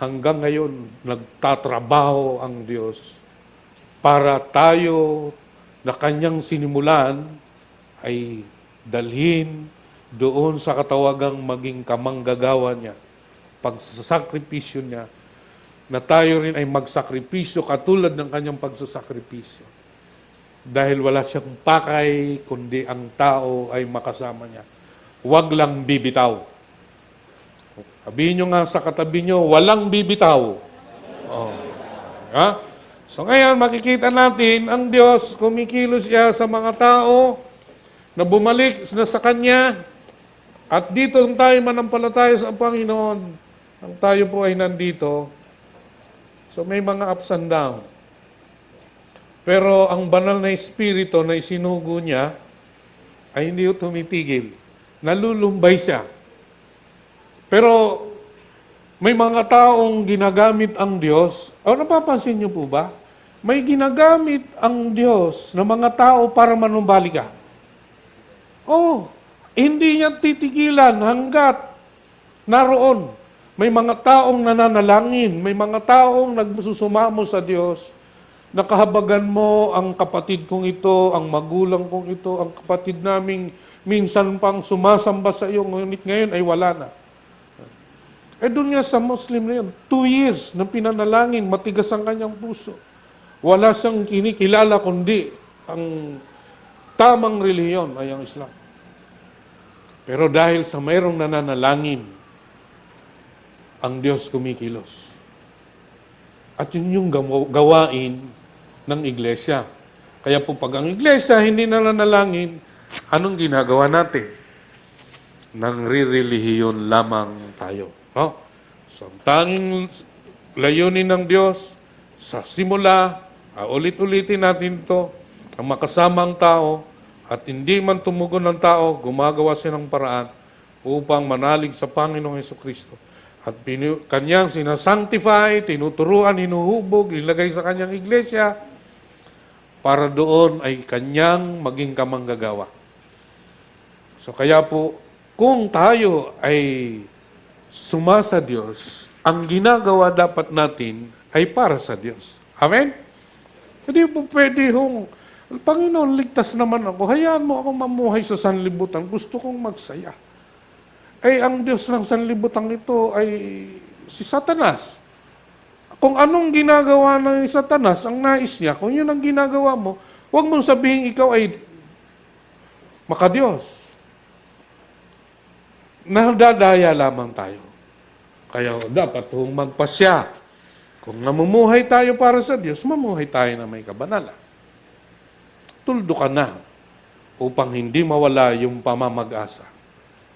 [SPEAKER 1] Hanggang ngayon, nagtatrabaho ang Diyos para tayo na kanyang sinimulan ay dalhin doon sa katawagang maging kamanggagawa niya, pagsasakripisyo niya, na tayo rin ay magsakripisyo katulad ng kanyang pagsasakripisyo. Dahil wala siyang pakay, kundi ang tao ay makasama niya. Huwag lang bibitaw. Sabihin nyo nga sa katabi nyo, walang bibitaw. Oh. Ha? So ngayon, makikita natin, ang Diyos, kumikilos siya sa mga tao na bumalik na sa Kanya. At dito nung tayo manampalataya sa Panginoon, ang tayo po ay nandito. So may mga ups and down. Pero ang banal na espiritu na isinugo niya ay hindi tumitigil. Nalulumbay siya. Pero may mga taong ginagamit ang Diyos. O napapansin niyo po ba? May ginagamit ang Diyos na mga tao para manumbalik ka. Oh, hindi niya titigilan hanggat naroon. May mga taong nananalangin, may mga taong nagsusumamo sa Diyos. Nakahabagan mo ang kapatid kong ito, ang magulang kong ito, ang kapatid naming minsan pang sumasamba sa iyo, ngunit ngayon ay wala na. Eh doon nga sa Muslim na yun, 2 years na pinanalangin, matigas ang kanyang puso. Wala siyang kinikilala kundi ang tamang relihiyon ay ang Islam. Pero dahil sa mayroong nananalangin, ang Diyos kumikilos. At yun yung gawain ng iglesia. Kaya po pag ang iglesia hindi nananalangin, anong ginagawa natin? Nangrirelihiyon lamang tayo. No? So, ang tanging layunin ng Diyos sa simula, ulit-ulitin natin ito, ang makasama ang tao, at hindi man tumugon ng tao, gumagawa siya ng paraan upang manalig sa Panginoong Jesucristo. At kanyang sinasanctify, tinuturuan, hinuhubog, ilagay sa kanyang iglesia, para doon ay kanyang maging kamanggagawa. So kaya po, kung tayo ay sumasa Diyos, ang ginagawa dapat natin ay para sa Diyos. Amen? Hindi po pwede Panginoon, ligtas naman ako. Hayaan mo ako mamuhay sa sanlibutan. Gusto kong magsaya. Eh, ang Diyos ng sanlibutan ito ay si Satanas. Kung anong ginagawa ng Satanas, ang nais niya, kung yun ang ginagawa mo, huwag mong sabihin ikaw ay makadiyos. Nadadaya lamang tayo. Kaya dapat magpasya. Kung namumuhay tayo para sa Diyos, mamuhay tayo na may kabanalan. Tuldo ka na upang hindi mawala yung pamamag-asa.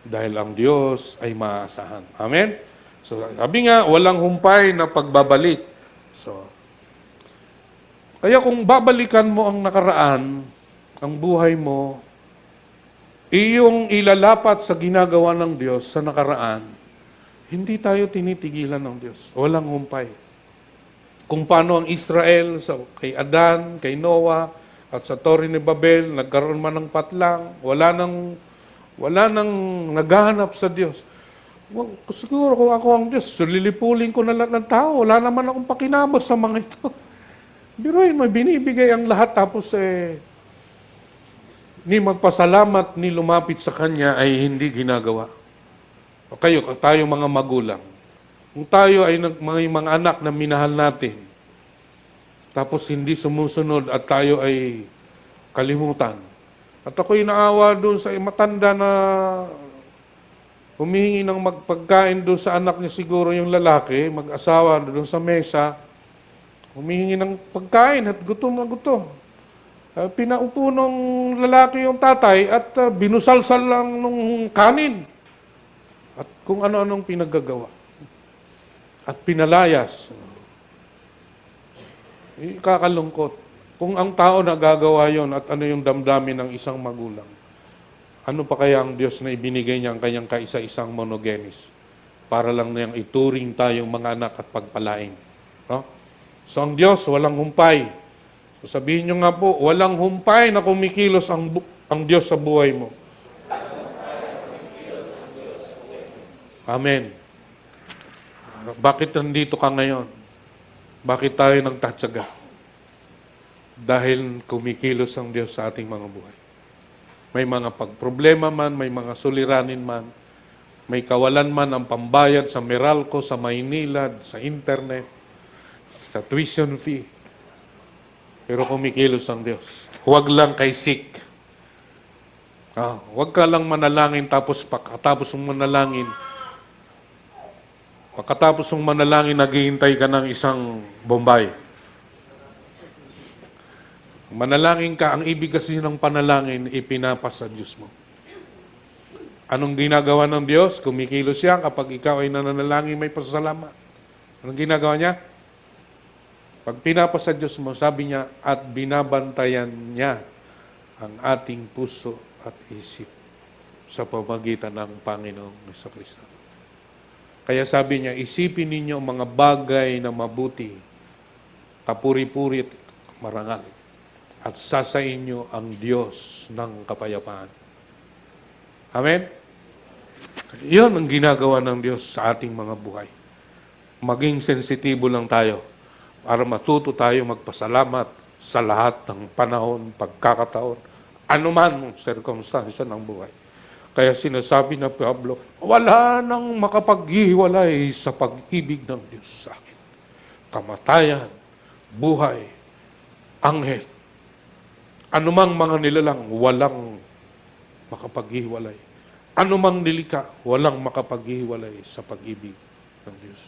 [SPEAKER 1] Dahil ang Diyos ay maaasahan. Amen? So, sabi nga, walang humpay na pagbabalik. So, kaya kung babalikan mo ang nakaraan, ang buhay mo, iyong ilalapat sa ginagawa ng Diyos sa nakaraan, hindi tayo tinitigilan ng Diyos. Walang humpay. Kung paano ang Israel kay Adan, kay Noah, at sa Torre ni Babel, nagkaroon man ng patlang, wala nang naghahanap sa Diyos. Well, siguro kung ako ang Diyos, lilipulin ko na lahat ng tao, wala naman akong pakinabos sa mga ito. Biruin mo, binibigay ang lahat tapos ni magpasalamat ni lumapit sa Kanya ay hindi ginagawa. O tayo mga magulang, kung tayo ay mga anak na minahal natin, tapos hindi sumusunod at tayo ay kalimutan, At ako'y naawa doon sa matanda na humihingi ng magpagkain doon sa anak niya siguro yung lalaki, mag-asawa doon sa mesa, humihingi ng pagkain at gutom na gutom. Pinaupo ng lalaki yung tatay at binusalsal lang nung kanin. At kung ano-anong pinagagawa. At pinalayas. Kakalungkot. Kung ang tao nagagawa yon at ano yung damdamin ng isang magulang, ano pa kaya ang Diyos na ibinigay niya ang kanyang kaisa-isang monogenes para lang niyang ituring tayong mga anak at pagpalain. No? So ang Diyos, walang humpay. So sabihin niyo nga po, walang humpay na kumikilos ang Diyos sa buhay mo. Amen. Bakit nandito ka ngayon? Bakit tayo nagtatsaga? Dahil kumikilos ang Diyos sa ating mga buhay. May mga pagproblema man, may mga suliranin man, may kawalan man ang pambayad sa Meralco, sa Maynilad, sa internet, sa tuition fee. Pero kumikilos ang Diyos. Huwag lang kay sick. Huwag ka lang manalangin tapos pagkatapos mong manalangin, naghihintay ka ng isang Bombay. Manalangin ka, ang ibig kasi ng panalangin, ipinapas sa Diyos mo. Anong ginagawa ng Diyos? Kumikilos siya kapag ikaw ay nananalangin, may pasasalamat. Anong ginagawa niya? Pag pinapas sa Diyos mo, sabi niya, at binabantayan niya ang ating puso at isip sa pamagitan ng Panginoong Jesucristo. Kaya sabi niya, isipin ninyo ang mga bagay na mabuti, kapuri-puri at marangal. At sasain nyo ang Diyos ng kapayapaan. Amen? Iyon ang ginagawa ng Diyos sa ating mga buhay. Maging sensitibo lang tayo para matuto tayo magpasalamat sa lahat ng panahon, pagkakataon, anuman ang circumstance ng buhay. Kaya sinasabi na Pablo, wala nang makapaghiwalay sa pag-ibig ng Diyos sa akin. Kamatayan, buhay, anghel, anumang mga nilalang, walang makapaghiwalay. Anumang nilika, walang makapaghiwalay sa pag-ibig ng Diyos.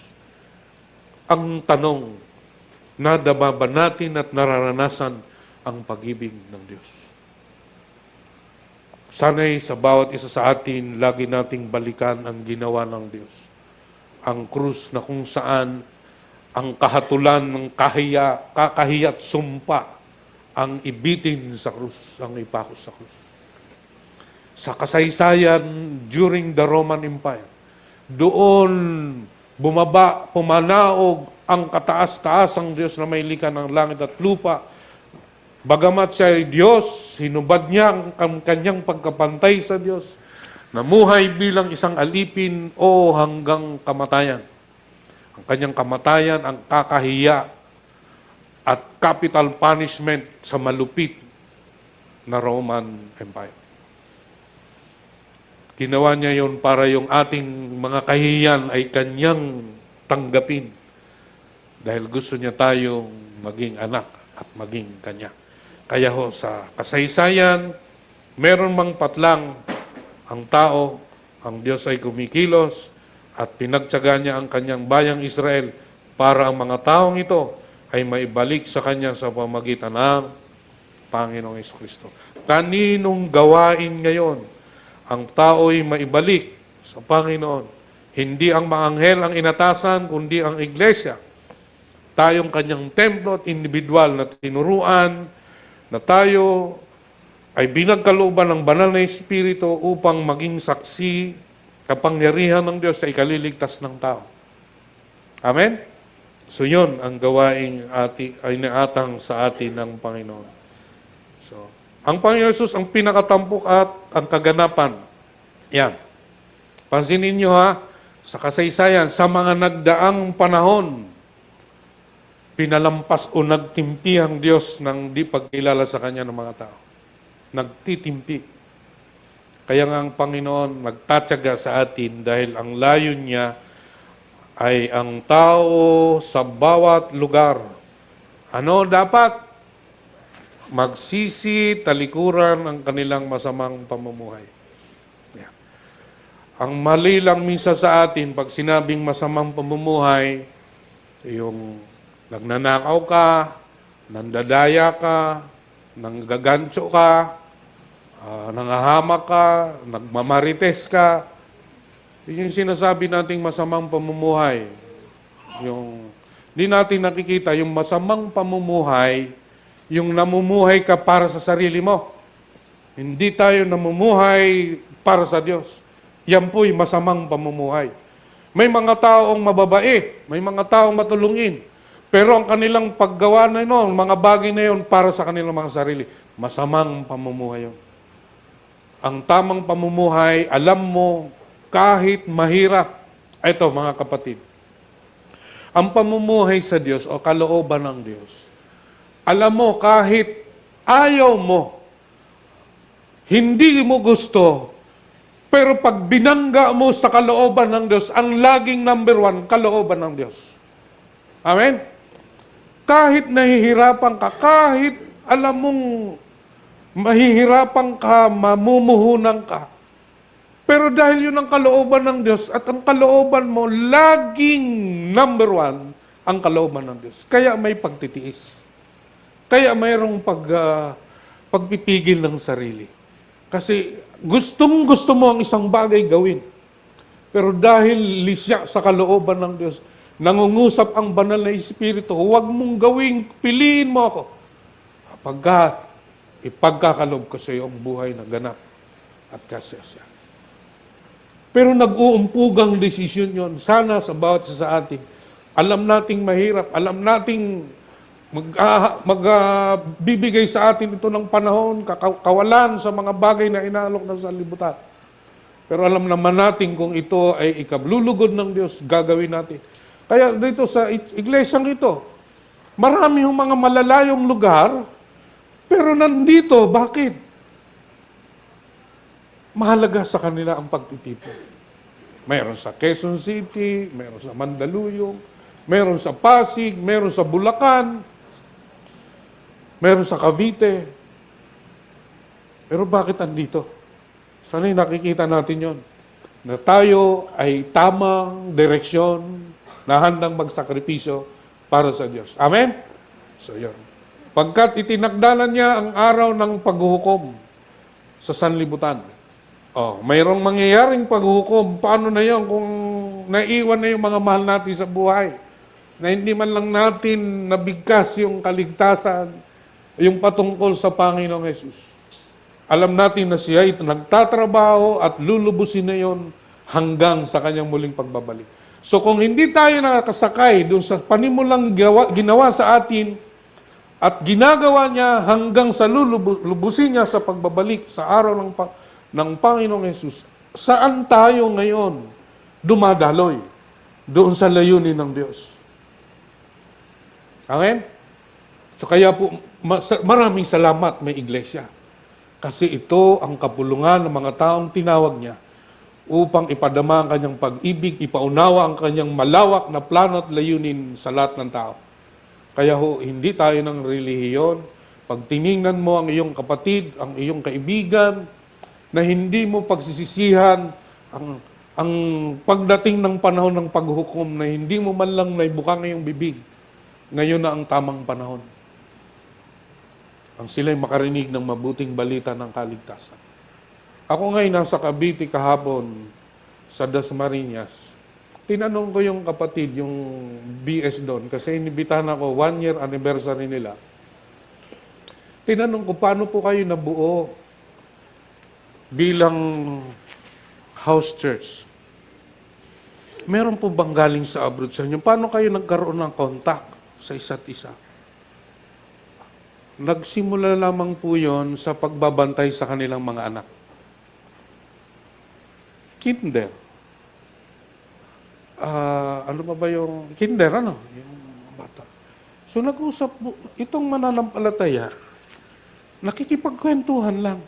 [SPEAKER 1] Ang tanong, nadama ba natin at nararanasan ang pag-ibig ng Diyos? Sana'y sa bawat isa sa atin, lagi nating balikan ang ginawa ng Diyos. Ang krus na kung saan ang kahatulan ng kakahiya at sumpa ang ibitin sa krus, ang ipako sa krus. Sa kasaysayan during the Roman Empire, doon pumanaog ang kataas-taasang Diyos na may likha ng langit at lupa. Bagamat siya ay Diyos, hinubad niya ang kanyang pagkapantay sa Diyos, namuhay bilang isang alipin o hanggang kamatayan. Ang kanyang kamatayan, ang kakahiya at capital punishment sa malupit na Roman Empire. Ginawa niya yon para yung ating mga kahiyan ay kanyang tanggapin dahil gusto niya tayong maging anak at maging kanya. Kaya ho sa kasaysayan, meron mang patlang ang tao, ang Diyos ay kumikilos at pinagtyaga niya ang kanyang bayang Israel para ang mga taong ito ay maibalik sa kanya sa pamagitan ng Panginoong Jesucristo. Kaninong gawain ngayon ang tao'y maibalik sa Panginoon? Hindi ang mga anghel ang inatasan, kundi ang iglesia. Tayong kanyang templo at individual na tinuruan na tayo ay binagkalooban ng banal na Espiritu upang maging saksi kapangyarihan ng Diyos sa ikaliligtas ng tao. Amen? So yun ang gawain ay naatang sa atin ng Panginoon. So, ang Panginoon Jesus ang pinakatampok at ang kaganapan. Yan. Pansinin nyo sa kasaysayan, sa mga nagdaang panahon, pinalampas o nagtimpi ang Diyos ng di pagkilala sa Kanya ng mga tao. Nagtitimpi. Kaya nga ang Panginoon nagtatyaga sa atin dahil ang layo niya ay ang tao sa bawat lugar. Ano dapat? magsisi talikuran ang kanilang masamang pamumuhay. Yeah. Ang mali lang minsan sa atin, pag sinabing masamang pamumuhay, yung nagnanakaw ka, nandadaya ka, nanggagantso ka, nangahamak ka, nagmamarites ka. Yun yung sinasabi nating masamang pamumuhay. Yung di natin nakikita yung masamang pamumuhay, yung namumuhay ka para sa sarili mo. Hindi tayo namumuhay para sa Diyos. Yan po'y masamang pamumuhay. May mga taong mababait, may mga taong matulungin, pero ang kanilang paggawa na yun, mga bagay na yun para sa kanilang mga sarili, masamang pamumuhay yun. Ang tamang pamumuhay, alam mo, kahit mahirap, ito mga kapatid, ang pamumuhay sa Diyos o kalooban ng Diyos, alam mo, kahit ayaw mo, hindi mo gusto, pero pag binangga mo sa kalooban ng Diyos, ang laging number one, kalooban ng Diyos. Amen? Kahit nahihirapan ka, kahit alam mong mahihirapan ka, mamumuhunan ka, pero dahil yun ang kalooban ng Diyos at ang kalooban mo, laging number one, ang kalooban ng Diyos. Kaya may pagtitiis. Kaya mayroong pagpipigil ng sarili. Kasi gustong-gusto mo ang isang bagay gawin. Pero dahil lisya sa kalooban ng Diyos, nangungusap ang banal na Espiritu, huwag mong gawing, piliin mo ako. Pagka ipagkakalob ko sa iyo ang buhay na ganap at kasiyasya. Pero nag-uumpugang desisyon yon. Sana sa bawat isa sa atin, alam nating mahirap, alam nating magbibigay sa atin ito ng panahon, kawalan sa mga bagay na inaalok na sa libutan. Pero alam naman natin kung ito ay ikablulugod ng Diyos, gagawin natin. Kaya dito sa iglesyang ito, marami yung mga malalayong lugar, pero nandito, bakit? Mahalaga sa kanila ang pagtitipon. Mayroon sa Quezon City, mayroon sa Mandaluyong, mayroon sa Pasig, mayroon sa Bulacan, mayroon sa Cavite. Pero bakit andito? Sana'y nakikita natin yon na tayo ay tamang direksyon na handang magsakripisyo para sa Diyos. Amen? So yun. Pagkat itinagdalan niya ang araw ng paghuhukom sa sanlibutan. Mayroong mangyayaring paghuhukom. Paano na yun kung naiwan na yung mga mahal natin sa buhay? Na hindi man lang natin nabigkas yung kaligtasan, yung patungkol sa Panginoong Jesus. Alam natin na siya ito nagtatrabaho at lulubusin na yon hanggang sa kanyang muling pagbabalik. So kung hindi tayo nakakasakay doon sa panimulang ginawa sa atin at ginagawa niya hanggang sa lulubusin niya sa pagbabalik sa araw ng Panginoong Jesus, saan tayo ngayon dumadaloy doon sa layunin ng Diyos? Amen? So kaya po, maraming salamat may iglesia. Kasi ito ang kapulungan ng mga taong tinawag niya upang ipadama ang kanyang pag-ibig, ipaunawa ang kanyang malawak na plano at layunin sa lahat ng tao. Kaya hindi tayo ng relihiyon. Pag tiningnan mo ang iyong kapatid, ang iyong kaibigan, na hindi mo pagsisisihan ang pagdating ng panahon ng paghukom na hindi mo man lang naibukang iyong bibig, ngayon na ang tamang panahon. Ang sila'y makarinig ng mabuting balita ng kaligtasan. Ako ngayon nasa Cavite kahapon sa Dasmariñas. Tinanong ko yung kapatid, yung BS doon, kasi inibitahan ako, 1-year anniversary nila. Tinanong ko, paano po kayo nabuo bilang house church? Meron po bang galing sa abroad sa inyo? Paano kayo nagkaroon ng contact sa isa't isa? Nagsimula lamang po yon sa pagbabantay sa kanilang mga anak. Kinder. Ano ba yung kinder? Yung bata. So nag-usap po, itong mananampalataya, nakikipagkwentuhan lang.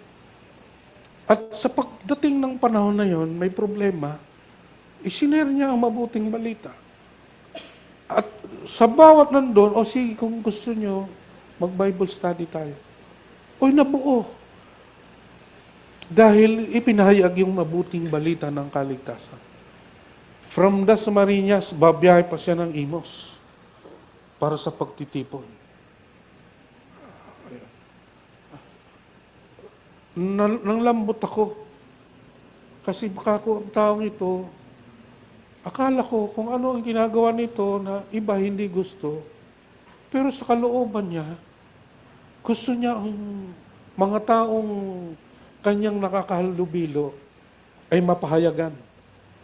[SPEAKER 1] At sa pagdating ng panahon na yon, may problema, isinare niya ang mabuting balita. At sa bawat nandun, sige, kung gusto nyo, mag-Bible study tayo. O'y nabuo. Dahil ipinahayag yung mabuting balita ng kaligtasan. From Dasmariñas, babiyahe pa siya ng Imos para sa pagtitipon. Nanglambot ako. Kasi baka ko ang taong ito, akala ko kung ano ang ginagawa nito na iba hindi gusto. Pero sa kalooban niya, gusto niya ang mga taong kanyang nakakahalubilo ay mapahayagan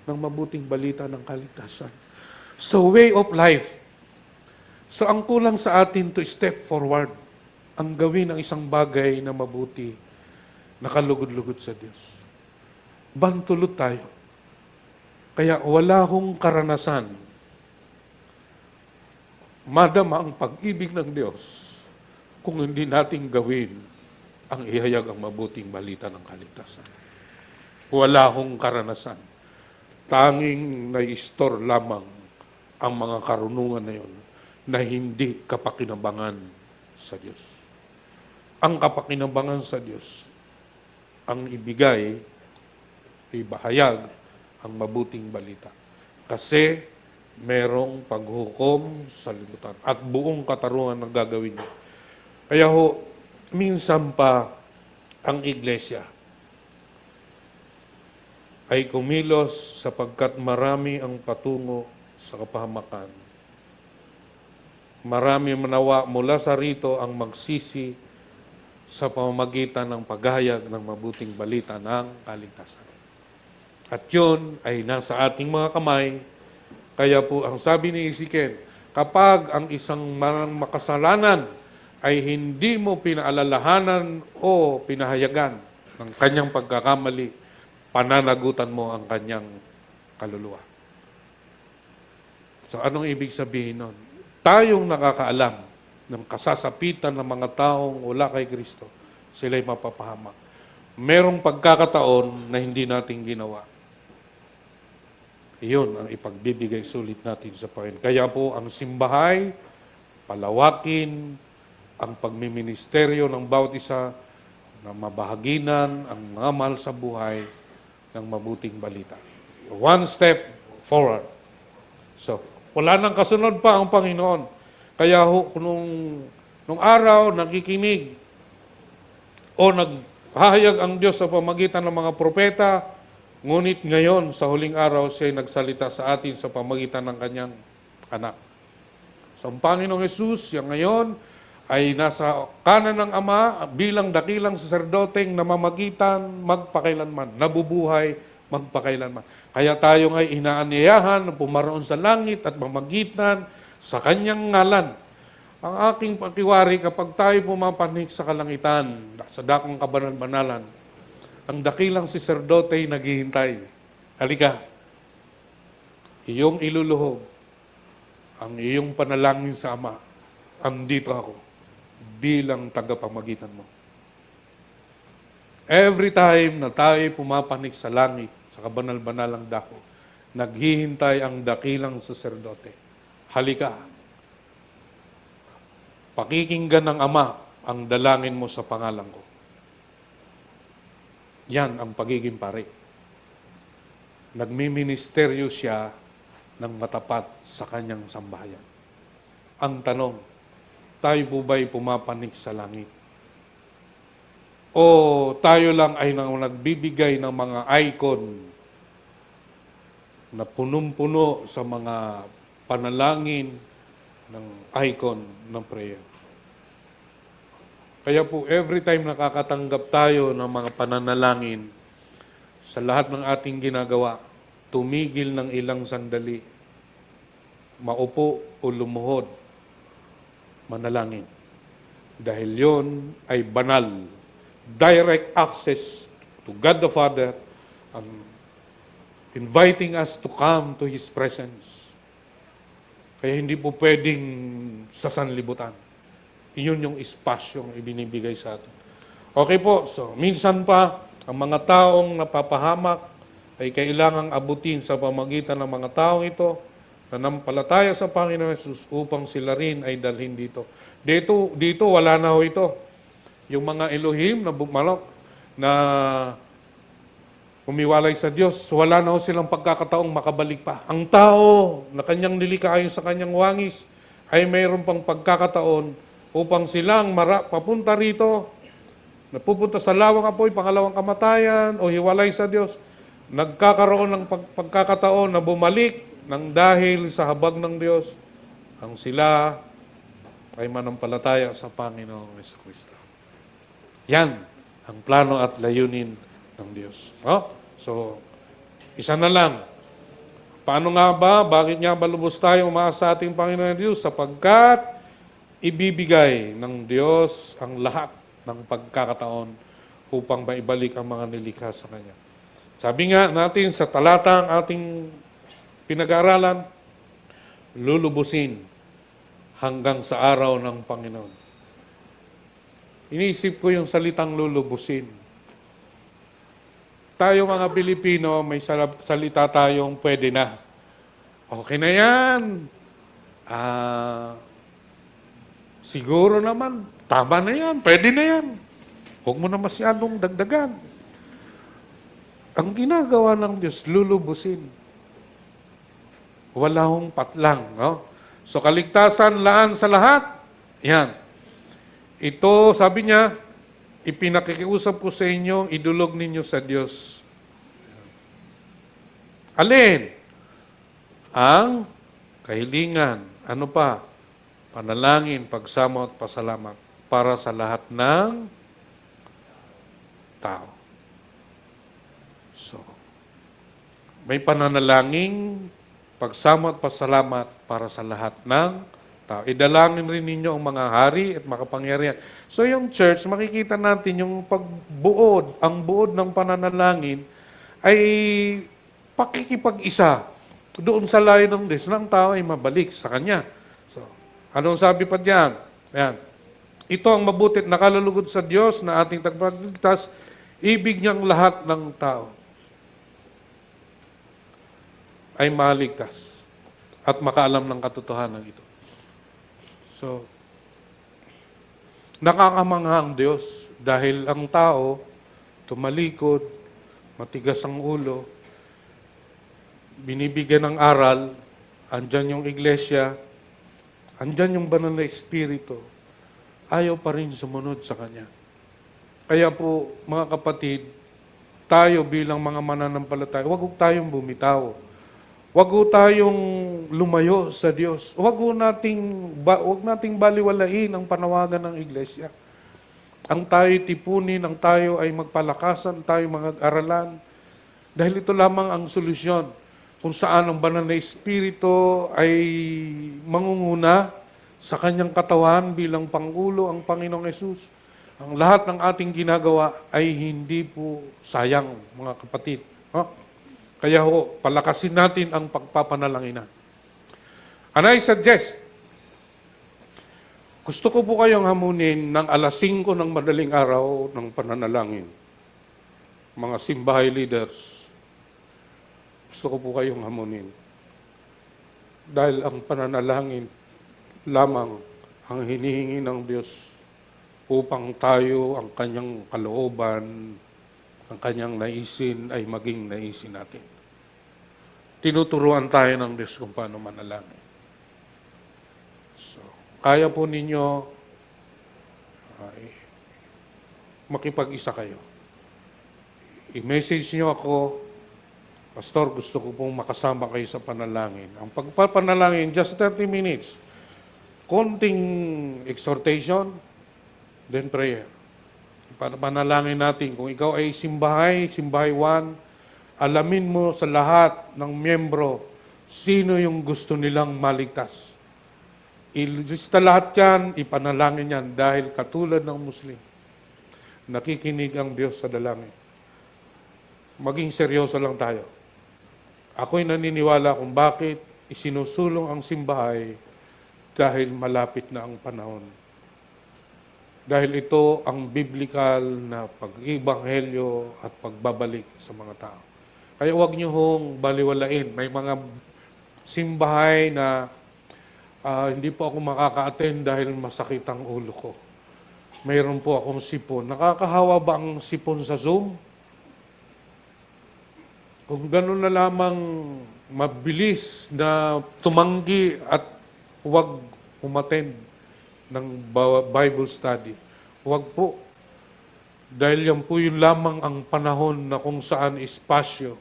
[SPEAKER 1] ng mabuting balita ng kaligtasan. So, way of life. So, ang kulang sa atin to step forward, ang gawin ng isang bagay na mabuti, nakalugod-lugod sa Diyos. Bantulot tayo. Kaya wala hong karanasan madama ang pag-ibig ng Diyos kung hindi nating gawin ang ihayag ang mabuting balita ng kaligtasan. Wala hong karanasan. Tanging na-store lamang ang mga karunungan na yun na hindi kapakinabangan sa Diyos. Ang kapakinabangan sa Diyos, ang ibigay, ibahayag ang mabuting balita. Kasi merong paghukom sa libutan at buong katarungan ng gagawin niya. Kaya ho, minsan pa ang iglesia ay kumilos sapagkat marami ang patungo sa kapahamakan. Marami manawa mula sa rito ang magsisi sa pamamagitan ng paghayag ng mabuting balita ng kaligtasan. At yun ay nasa ating mga kamay. Kaya po ang sabi ni Ezekiel, kapag ang isang makasalanan ay hindi mo pinaalalahanan o pinahayagan ng kanyang pagkakamali, pananagutan mo ang kanyang kaluluwa. So anong ibig sabihin nun? Tayong nakakaalam ng kasasapitan ng mga taong wala kay Kristo, sila'y mapapahamak. Merong pagkakataon na hindi natin ginawa. Iyon ang ipagbibigay sulit natin sa Panginoon. Kaya po ang simbahay, palawakin, ang pagmiministeryo ng bawat isa na mabahaginan ang mga mahal sa buhay ng mabuting balita. One step forward. So, wala nang kasunod pa ang Panginoon. Kaya nung araw, nakikinig o naghahayag ang Diyos sa pamagitan ng mga propeta, ngunit ngayon, sa huling araw, siya nagsalita sa atin sa pamagitan ng kanyang anak. So, ang Panginoong Hesus, yung ngayon, ay nasa kanan ng Ama bilang dakilang saserdoteng namamagitan magpakailanman, nabubuhay magpakailanman. Kaya tayo nga'y inaaniyahan na pumaroon sa langit at mamagitan sa kanyang ngalan. Ang aking pakiwari kapag tayo pumapanik sa kalangitan, sa dakong kabanal-banalan, ang dakilang saserdote ay naghihintay. Halika, iyong iluluhog, ang iyong panalangin sa Ama, andito ako bilang tagapamagitan mo. Every time na tayo pumapanik sa langit, sa kabanal-banalang dako, naghihintay ang dakilang saserdote. Halika, pakikinggan ng Ama ang dalangin mo sa pangalan ko. Yan ang pagiging pare. Nagmiministeryo siya ng matapat sa kanyang sambahayan. Ang tanong, tayo po ba'y pumapanik sa langit? O tayo lang ay nagbibigay ng mga icon na punong-puno sa mga panalangin ng icon ng prayer? Kaya po, every time nakakatanggap tayo ng mga pananalangin, sa lahat ng ating ginagawa, tumigil ng ilang sandali, maupo o lumuhod, manalangin. Dahil yon ay banal. Direct access to God the Father, inviting us to come to His presence. Kaya hindi po pwedeng sa sanlibutan. Iyon yung espasyong ibinibigay sa atin. Okay po, so minsan pa, ang mga taong napapahamak ay kailangang abutin sa pamagitan ng mga taong ito na nampalataya sa Panginoon Jesus upang sila rin ay dalhin dito. Dito wala na ho ito. Yung mga Elohim na bumalok, na umiwalay sa Diyos, wala na ho silang pagkakataong makabalik pa. Ang tao na kanyang nilikha ayon sa kanyang wangis ay mayroon pang pagkakataon upang silang papunta rito, napupunta sa lawang apoy, pangalawang kamatayan, o hiwalay sa Diyos, nagkakaroon ng pagkakataon na bumalik ng dahil sa habag ng Diyos, ang sila ay manampalataya sa Panginoong Jesucristo. Yan ang plano at layunin ng Diyos. So, isa na lang. Paano nga ba? Bakit nga ba lubos tayo umaasa sa ating Panginoon Diyos? Sapagkat ibibigay ng Diyos ang lahat ng pagkakataon upang maibalik ang mga nilikha sa Kanya. Sabi nga natin sa talatang ating pinag-aaralan, lulubusin hanggang sa araw ng Panginoon. Iniisip ko yung salitang lulubusin. Tayo mga Pilipino, may salita tayong pwede na. Okay na yan. Siguro naman, tama na yan, pwede na yan. Huwag mo na masyadong dagdagan. Ang ginagawa ng Diyos, lulubusin. Wala hong patlang. No? So kaligtasan, laan sa lahat. Yan. Ito, sabi niya, ipinakikiusap ko sa inyo, idulog ninyo sa Diyos. Alin? Ang kahilingan. Ano pa? Panalangin, pagsamo at pasalamat para sa lahat ng tao. So, may pananalangin, pagsamo at pasalamat para sa lahat ng tao. Idalangin rin ninyo ang mga hari at makapangyarihan. So yung church, makikita natin yung pagbuod, ang buod ng pananalangin ay pakikipag-isa doon sa layo ng Diyos ng tao ay mabalik sa Kanya. So, anong sabi pa diyan? Ayan. Ito ang mabuti at nakalulugod sa Diyos na ating tagapagligtas, ibig niyang lahat ng tao ay maligtas at makaalam ng katotohanan ito. So, nakakamangha ang Diyos dahil ang tao tumalikod, matigas ang ulo, binibigyan ng aral, andyan yung iglesia, andyan yung banal na espiritu, ayaw pa rin sumunod sa Kanya. Kaya po, mga kapatid, tayo bilang mga mananampalataya, huwag tayong bumitaw. Huwag tayong lumayo sa Diyos. Huwag nating baliwalain ang panawagan ng iglesia. Ang tayo tipunin, ang tayo ay magpalakasan, tayo mga aralan. Dahil ito lamang ang solusyon kung saan ang banal na espiritu ay mangunguna sa kanyang katawan bilang Pangulo ang Panginoong Yesus. Ang lahat ng ating ginagawa ay hindi po sayang, mga kapatid. Kaya palakasin natin ang pagpapanalangin. And I suggest, gusto ko po kayong hamunin ng alas 5 ng madaling araw ng pananalangin. Mga simbahay leaders, gusto ko po kayong hamunin. Dahil ang pananalangin lamang ang hinihingi ng Diyos upang tayo, ang Kanyang kalooban, ang Kanyang naisin ay maging naisin natin. Tinuturuan tayo ng Diyos kung paano manalangin. So, kaya po ninyo makipag-isa kayo. I-message nyo ako, Pastor, gusto ko pong makasama kayo sa panalangin. Ang pagpapanalangin, just 30 minutes. Konting exhortation, then prayer. Panalangin natin. Kung ikaw ay simbahay 1, alamin mo sa lahat ng miyembro sino yung gusto nilang maligtas. Ilista lahat yan, ipanalangin yan dahil katulad ng Muslim, nakikinig ang Diyos sa dalangin. Maging seryoso lang tayo. Ako'y naniniwala kung bakit isinusulong ang simbahay dahil malapit na ang panahon. Dahil ito ang biblical na pag-ibanghelyo at pagbabalik sa mga tao. Kaya huwag niyo hong baliwalain. May mga simbahay na hindi po ako makaka-attend dahil masakit ang ulo ko. mayroon po akong sipon. Nakakahawa ba ang sipon sa Zoom? Kung gano'n na lamang mabilis na tumanggi at huwag umattend ng Bible study. Huwag po. Dahil yan po yung lamang ang panahon na kung saan espasyo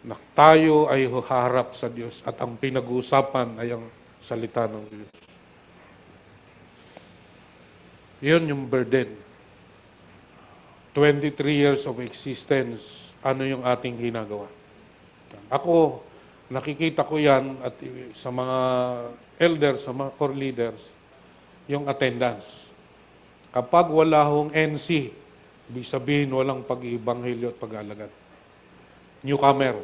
[SPEAKER 1] na tayo ay harap sa Diyos at ang pinag-uusapan ay ang salita ng Diyos. Yun yung burden. 23 years of existence, ano yung ating ginagawa? Ako, nakikita ko yan at sa mga elders, sa mga core leaders, yung attendance. Kapag wala hong NC, ibig sabihin walang pag-ibanghilyo at pag-alagad. Newcomer.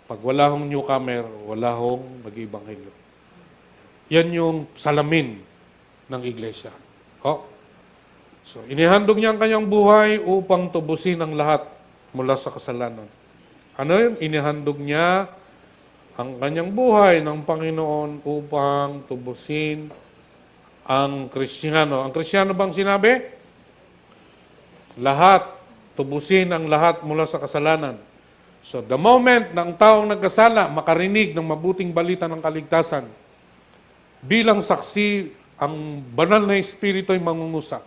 [SPEAKER 1] Pag wala hong newcomer, wala hong nag-ibanghilyo. Yan yung salamin ng iglesia. So, inihandog niya ang kanyang buhay upang tubusin ang lahat mula sa kasalanan. Ano yun? Inihandog niya ang kanyang buhay ng Panginoon upang tubusin ang Kristiyano. Ang Kristiyano bang sinabi? Lahat. Tubusin ang lahat mula sa kasalanan. So, the moment na ang taong nagkasala, makarinig ng mabuting balita ng kaligtasan, bilang saksi, ang banal na espiritu ay mangungusap.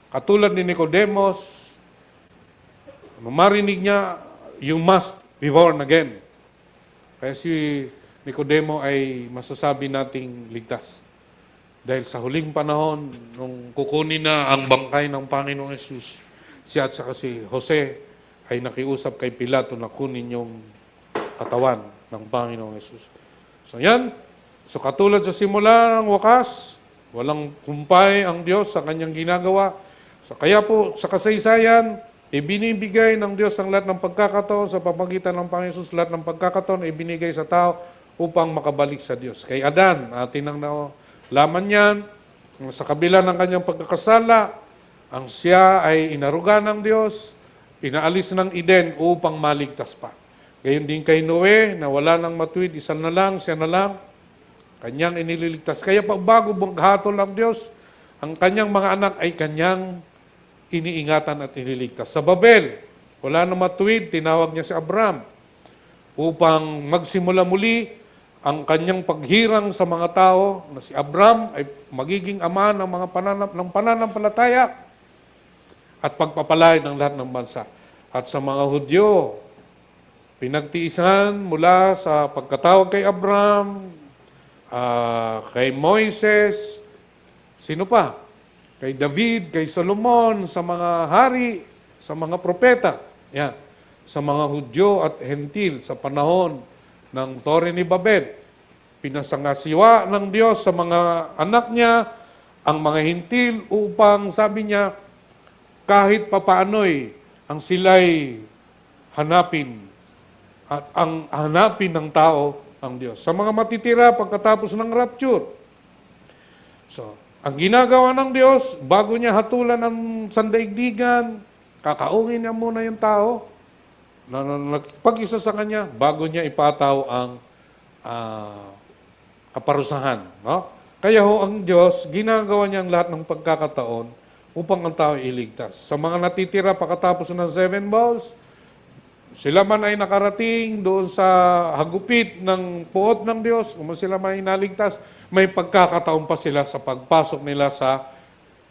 [SPEAKER 1] Katulad ni Nicodemos, marinig niya, you must be born again. Kaya si Nicodemo ay masasabi nating ligtas. Dahil sa huling panahon, nung kukunin na ang bangkay ng Panginoong Yesus, siya at saka si Jose ay nakiusap kay Pilato na kunin yung katawan ng Panginoong Yesus. So yan. So katulad sa simula ng wakas, walang kumpay ang Diyos sa kanyang ginagawa. So kaya po sa kasaysayan, ibinibigay ng Diyos ang lahat ng pagkakataon sa pamamagitan ng Panginoon Yesus, lahat ng pagkakataon ay ibinigay sa tao upang makabalik sa Diyos. Kay Adan, atin ang laman niyan, sa kabila ng kanyang pagkakasala, ang siya ay inaruga ng Diyos, pinaalis ng Eden upang maligtas pa. Gayon din kay Noe, na wala nang matuwid, isa na lang, siya na lang, kanyang inililigtas. Kaya pag bago maghatol ang Diyos, ang kanyang mga anak ay kanyang iniingatan at iniligtas. Sa Babel, wala na matuwid, tinawag niya si Abraham upang magsimula muli ang kanyang paghirang sa mga tao na si Abraham ay magiging ama ng mga pananampalataya at pagpapalay ng lahat ng bansa. At sa mga Hudyo, pinagtiisan mula sa pagkatawag kay Abraham, kay Moises, sino pa? Kay David, kay Solomon, sa mga hari, sa mga propeta, yan, sa mga Hudyo at Hentil sa panahon ng Tore ni Babel. Pinasangasiwa ng Diyos sa mga anak niya, ang mga Hentil upang, sabi niya, kahit papaano'y ang sila'y hanapin at ang hanapin ng tao ang Diyos. Sa mga matitira pagkatapos ng rapture. So, ang ginagawa ng Diyos, bago niya hatulan ng sandaigdigan, kakaungin niya muna yung tao na nagpag-isa sa kanya bago niya ipataw ang kaparusahan. No? Kaya ho, ang Diyos, ginagawa niya ang lahat ng pagkakataon upang ang tao iligtas. Sa mga natitira pagkatapos ng 7 bowls, sila man ay nakarating doon sa hagupit ng puot ng Diyos, kung sila man ay naligtas, may pagkakataon pa sila sa pagpasok nila sa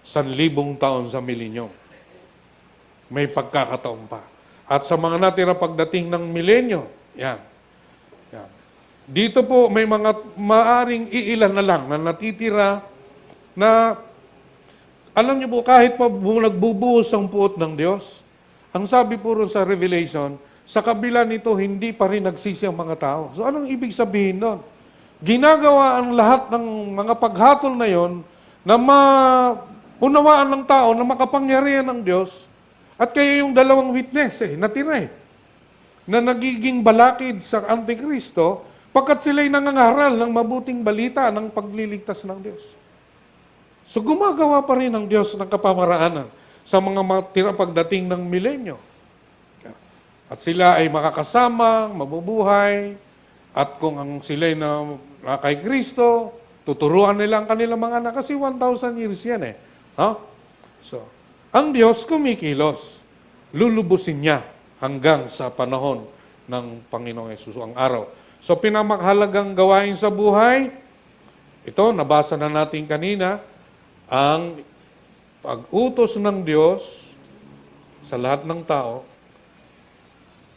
[SPEAKER 1] 1,000 taon sa milenyo. May pagkakataon pa. At sa mga natira pagdating ng milenyo, yan. Yan. Dito po may mga maaring iilan na lang na natitira na, alam niyo po, kahit pa nagbubuhos ang puot ng Diyos, ang sabi po rin sa Revelation, sa kabila nito, hindi pa rin nagsisi ang mga tao. So anong ibig sabihin nun? Ginagawa ang lahat ng mga paghatol na yon na maunawaan ng tao na makapangyarihan ng Diyos at kaya yung dalawang witness natira na nagiging balakid sa Antikristo pagkat sila'y nangangaral ng mabuting balita ng pagliligtas ng Diyos. So gumagawa pa rin ng Diyos ng kapamaraanan sa mga matira pagdating ng milenyo. At sila ay makakasama, mabubuhay, at kung ang sila'y na kay Kristo, tuturuan nila ang kanilang mga anak. Kasi 1,000 years yan Ha? So, ang Diyos kumikilos. Lulubusin niya hanggang sa panahon ng Panginoong Yesus ang araw. So, pinamakahalagang gawain sa buhay, ito, nabasa na natin kanina, ang pag-utos ng Diyos sa lahat ng tao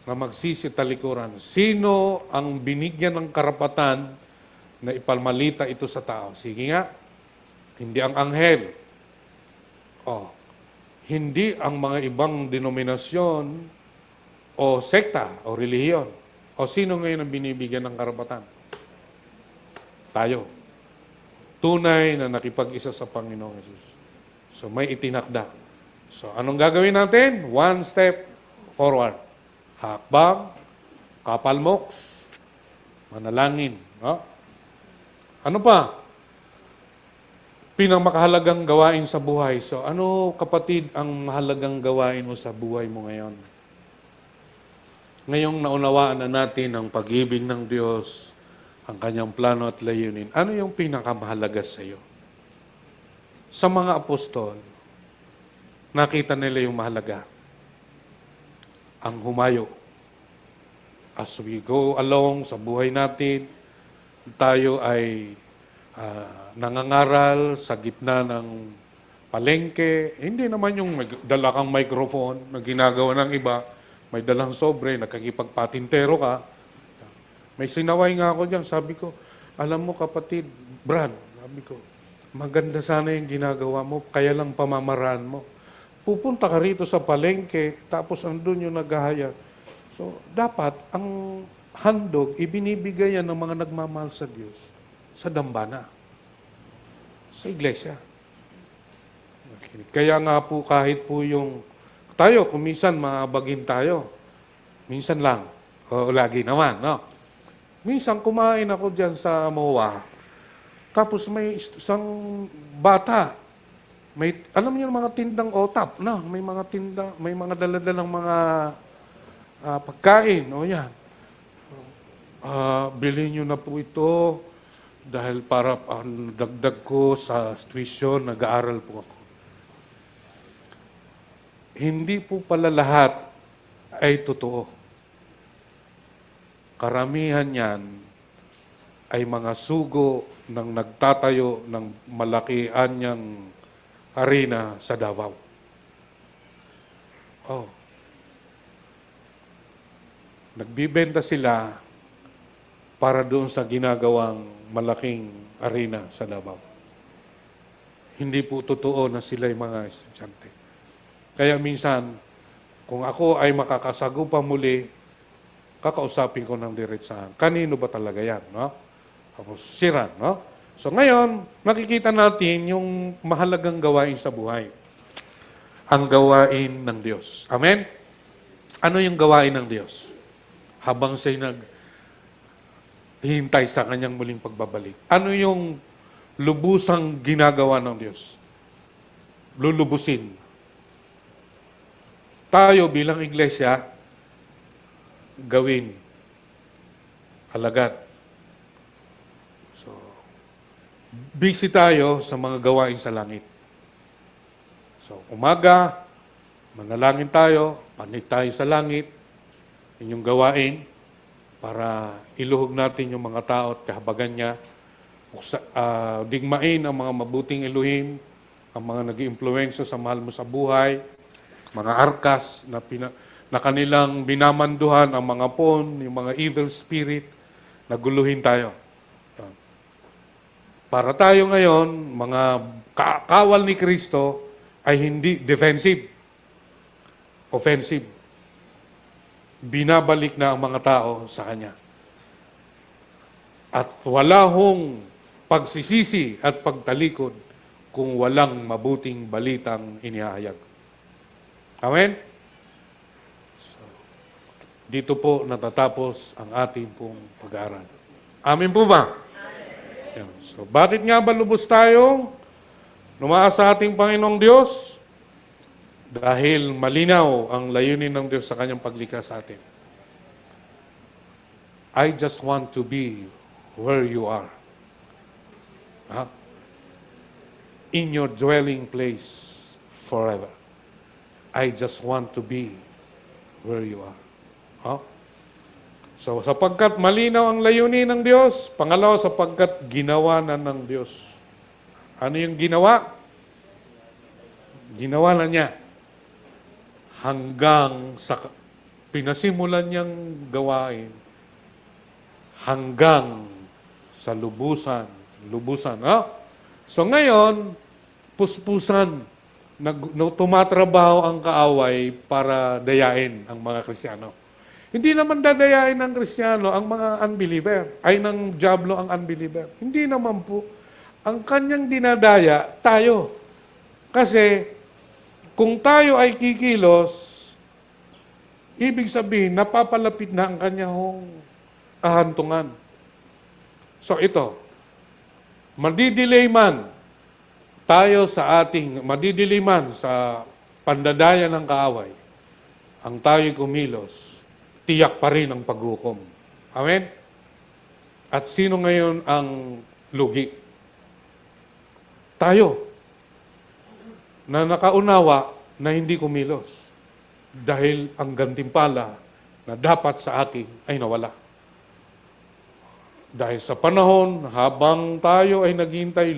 [SPEAKER 1] na magsisitalikuran. Sino ang binigyan ng karapatan na ipalmalita ito sa tao? Sige nga, hindi ang anghel. Oh, hindi ang mga ibang denominasyon o sekta o relihiyon. O sino ngayon ang binibigyan ng karapatan? Tayo. Tunay na nakipag-isa sa Panginoong Yesus. So may itinakda. So anong gagawin natin? One step forward. Hakbang, kapalmoks, manalangin. No? Ano pa? Pinamakahalagang gawain sa buhay. So ano, kapatid, ang mahalagang gawain mo sa buhay mo ngayon? Ngayong naunawaan na natin ang pag-ibig ng Diyos, ang kanyang plano at layunin, ano yung pinakamahalaga sa iyo? Sa mga apostol, nakita nila yung mahalaga. Ang humayo. As we go along sa buhay natin, tayo ay nangangaral sa gitna ng palengke. Hindi naman yung dala kang microphone na ginagawa ng iba, may dalang sobre, nakakipagpatintero ka. May sinaway nga ako dyan, sabi ko, alam mo kapatid, Brad, sabi ko, maganda sana yung ginagawa mo, kaya lang pamamaraan mo. Pupunta ka rito sa palengke, tapos andun yung naghahaya. So, dapat, ang handog, ibinibigay yan ng mga nagmamahal sa Diyos, sa dambana, sa iglesia. Kaya nga po, kahit po yung, tayo, kung minsan maabagin tayo, minsan lang, o lagi naman, no? Minsan kumain ako dyan sa MOA, tapos may isang bata, alam niyo mga tindang otap, no? May mga tinda, may mga daladalang mga pagkain, o yan. Bilhin niyo na po ito dahil para dagdag ko sa tuition, nag-aaral po ako. Hindi po pala lahat ay totoo. Karamihan yan ay mga sugo ng nagtatayo ng malakian niyang arena sa Davao. Oh. Nagbibenta sila para doon sa ginagawang malaking arena sa Davao. Hindi po totoo na sila yung mga estudyante. Kaya minsan, kung ako ay makakasagupa muli, kakausapin ko ng diretsahan. Kanino ba talaga yan? No? Tapos sira, no? So ngayon, makikita natin yung mahalagang gawain sa buhay. Ang gawain ng Diyos. Amen? Ano yung gawain ng Diyos? Habang siya'y naghihintay sa kanyang muling pagbabalik. Ano yung lubusang ginagawa ng Diyos? Lulubusin. Tayo bilang iglesia, gawin. Alagad. So, busy tayo sa mga gawain sa langit. So, umaga, manalangin tayo, panig tayo sa langit, inyong gawain, para iluhog natin yung mga tao at kahabagan niya, digmain ang mga mabuting Elohim, ang mga nag-iimpluwensya sa mahal mo sa buhay, mga arkas na kanilang binamanduhan ang mga pon, yung mga evil spirit, naguluhin tayo. Para tayo ngayon, mga kawal ni Kristo, ay hindi defensive, offensive. Binabalik na ang mga tao sa Kanya. At wala hong pagsisisi at pagtalikod kung walang mabuting balitang inihahayag. Amen? Dito po natatapos ang ating pong pag-aaral. Amin po ba? Amen. So, bakit nga ba lubos tayong lumaas sa ating Panginoong Diyos? Dahil malinaw ang layunin ng Diyos sa kanyang paglikha sa atin. I just want to be where you are. Ha? in your dwelling place forever. I just want to be where you are. Oh? So, sapagkat malinaw ang layunin ng Diyos. Pangalawa, sapagkat ginawa na ng Diyos. Ano yung ginawa? Ginawa na niya. Hanggang sa pinasimulan niyang gawain. Hanggang sa lubusan. Lubusan. Oh? So ngayon, puspusan. Tumatrabaho ang kaaway para dayain ang mga Kristiyano. Hindi naman dadayain ng Kristiyano ang mga unbeliever, ay ng diablo ang unbeliever. Hindi naman po. Ang kanyang dinadaya, tayo. Kasi, kung tayo ay kikilos, ibig sabihin, napapalapit na ang kanyang kahantungan. So ito, madidelay man tayo sa madidelay man sa pandadaya ng kaaway, ang tayo'y kumilos, tiyak pa rin ang paghukom. Amen? At sino ngayon ang lugi? Tayo. Na nakaunawa na hindi kumilos. Dahil ang gantimpala na dapat sa akin ay nawala. Dahil sa panahon, habang tayo ay naghihintay,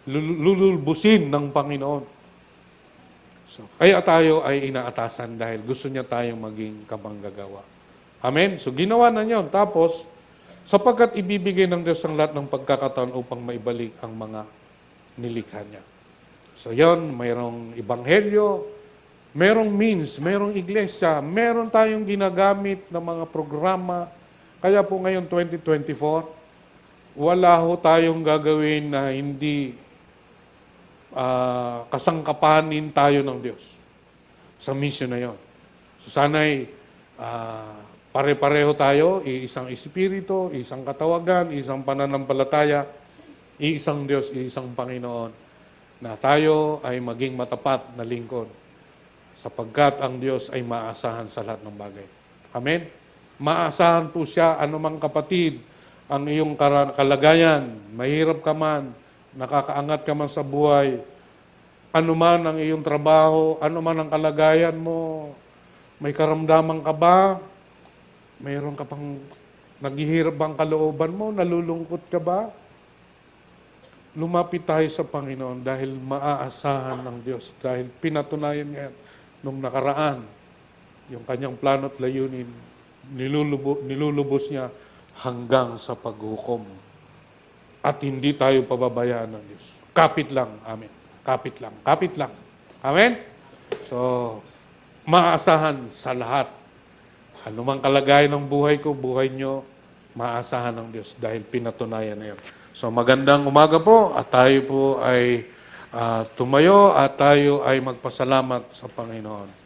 [SPEAKER 1] lulubusin ng Panginoon. So, kaya tayo ay inaatasan dahil gusto niya tayong maging kamanggagawa. Amen? So, ginawa na niyon. Tapos, sapagkat ibibigay ng Diyos ang lahat ng pagkakataon upang maibalik ang mga nilikha niya. So, yon, mayroong ebanghelyo, mayroong means, mayroong iglesia, mayroon tayong ginagamit na mga programa. Kaya po ngayon, 2024, wala ho tayong gagawin na hindi kasangkapanin tayo ng Diyos sa mission na yon. So sana'y pare-pareho tayo, isang espiritu, isang katawagan, isang pananampalataya, isang Diyos, isang Panginoon, na tayo ay maging matapat na lingkod sapagkat ang Diyos ay maasahan sa lahat ng bagay. Amen? Maasahan po siya, anumang kapatid, ang iyong kalagayan, mahirap ka man, nakakaangat ka man sa buhay, anuman ang iyong trabaho, anuman ang kalagayan mo, may karamdaman ka ba? Mayroon ka pang naghihirap bang kalooban mo? Nalulungkot ka ba? Lumapit tayo sa Panginoon dahil maaasahan ng Diyos. Dahil pinatunayan niya nung nakaraan, yung kanyang plano at layunin, nilulubos niya hanggang sa paghukom. At hindi tayo pababayaan ng Diyos. Kapit lang. Amen. Kapit lang. Kapit lang. Amen? So, maasahan sa lahat. Anumang kalagayan ng buhay ko, buhay nyo, maasahan ng Diyos dahil pinatunayan na yun. So, magandang umaga po at tayo po ay tumayo at tayo ay magpasalamat sa Panginoon.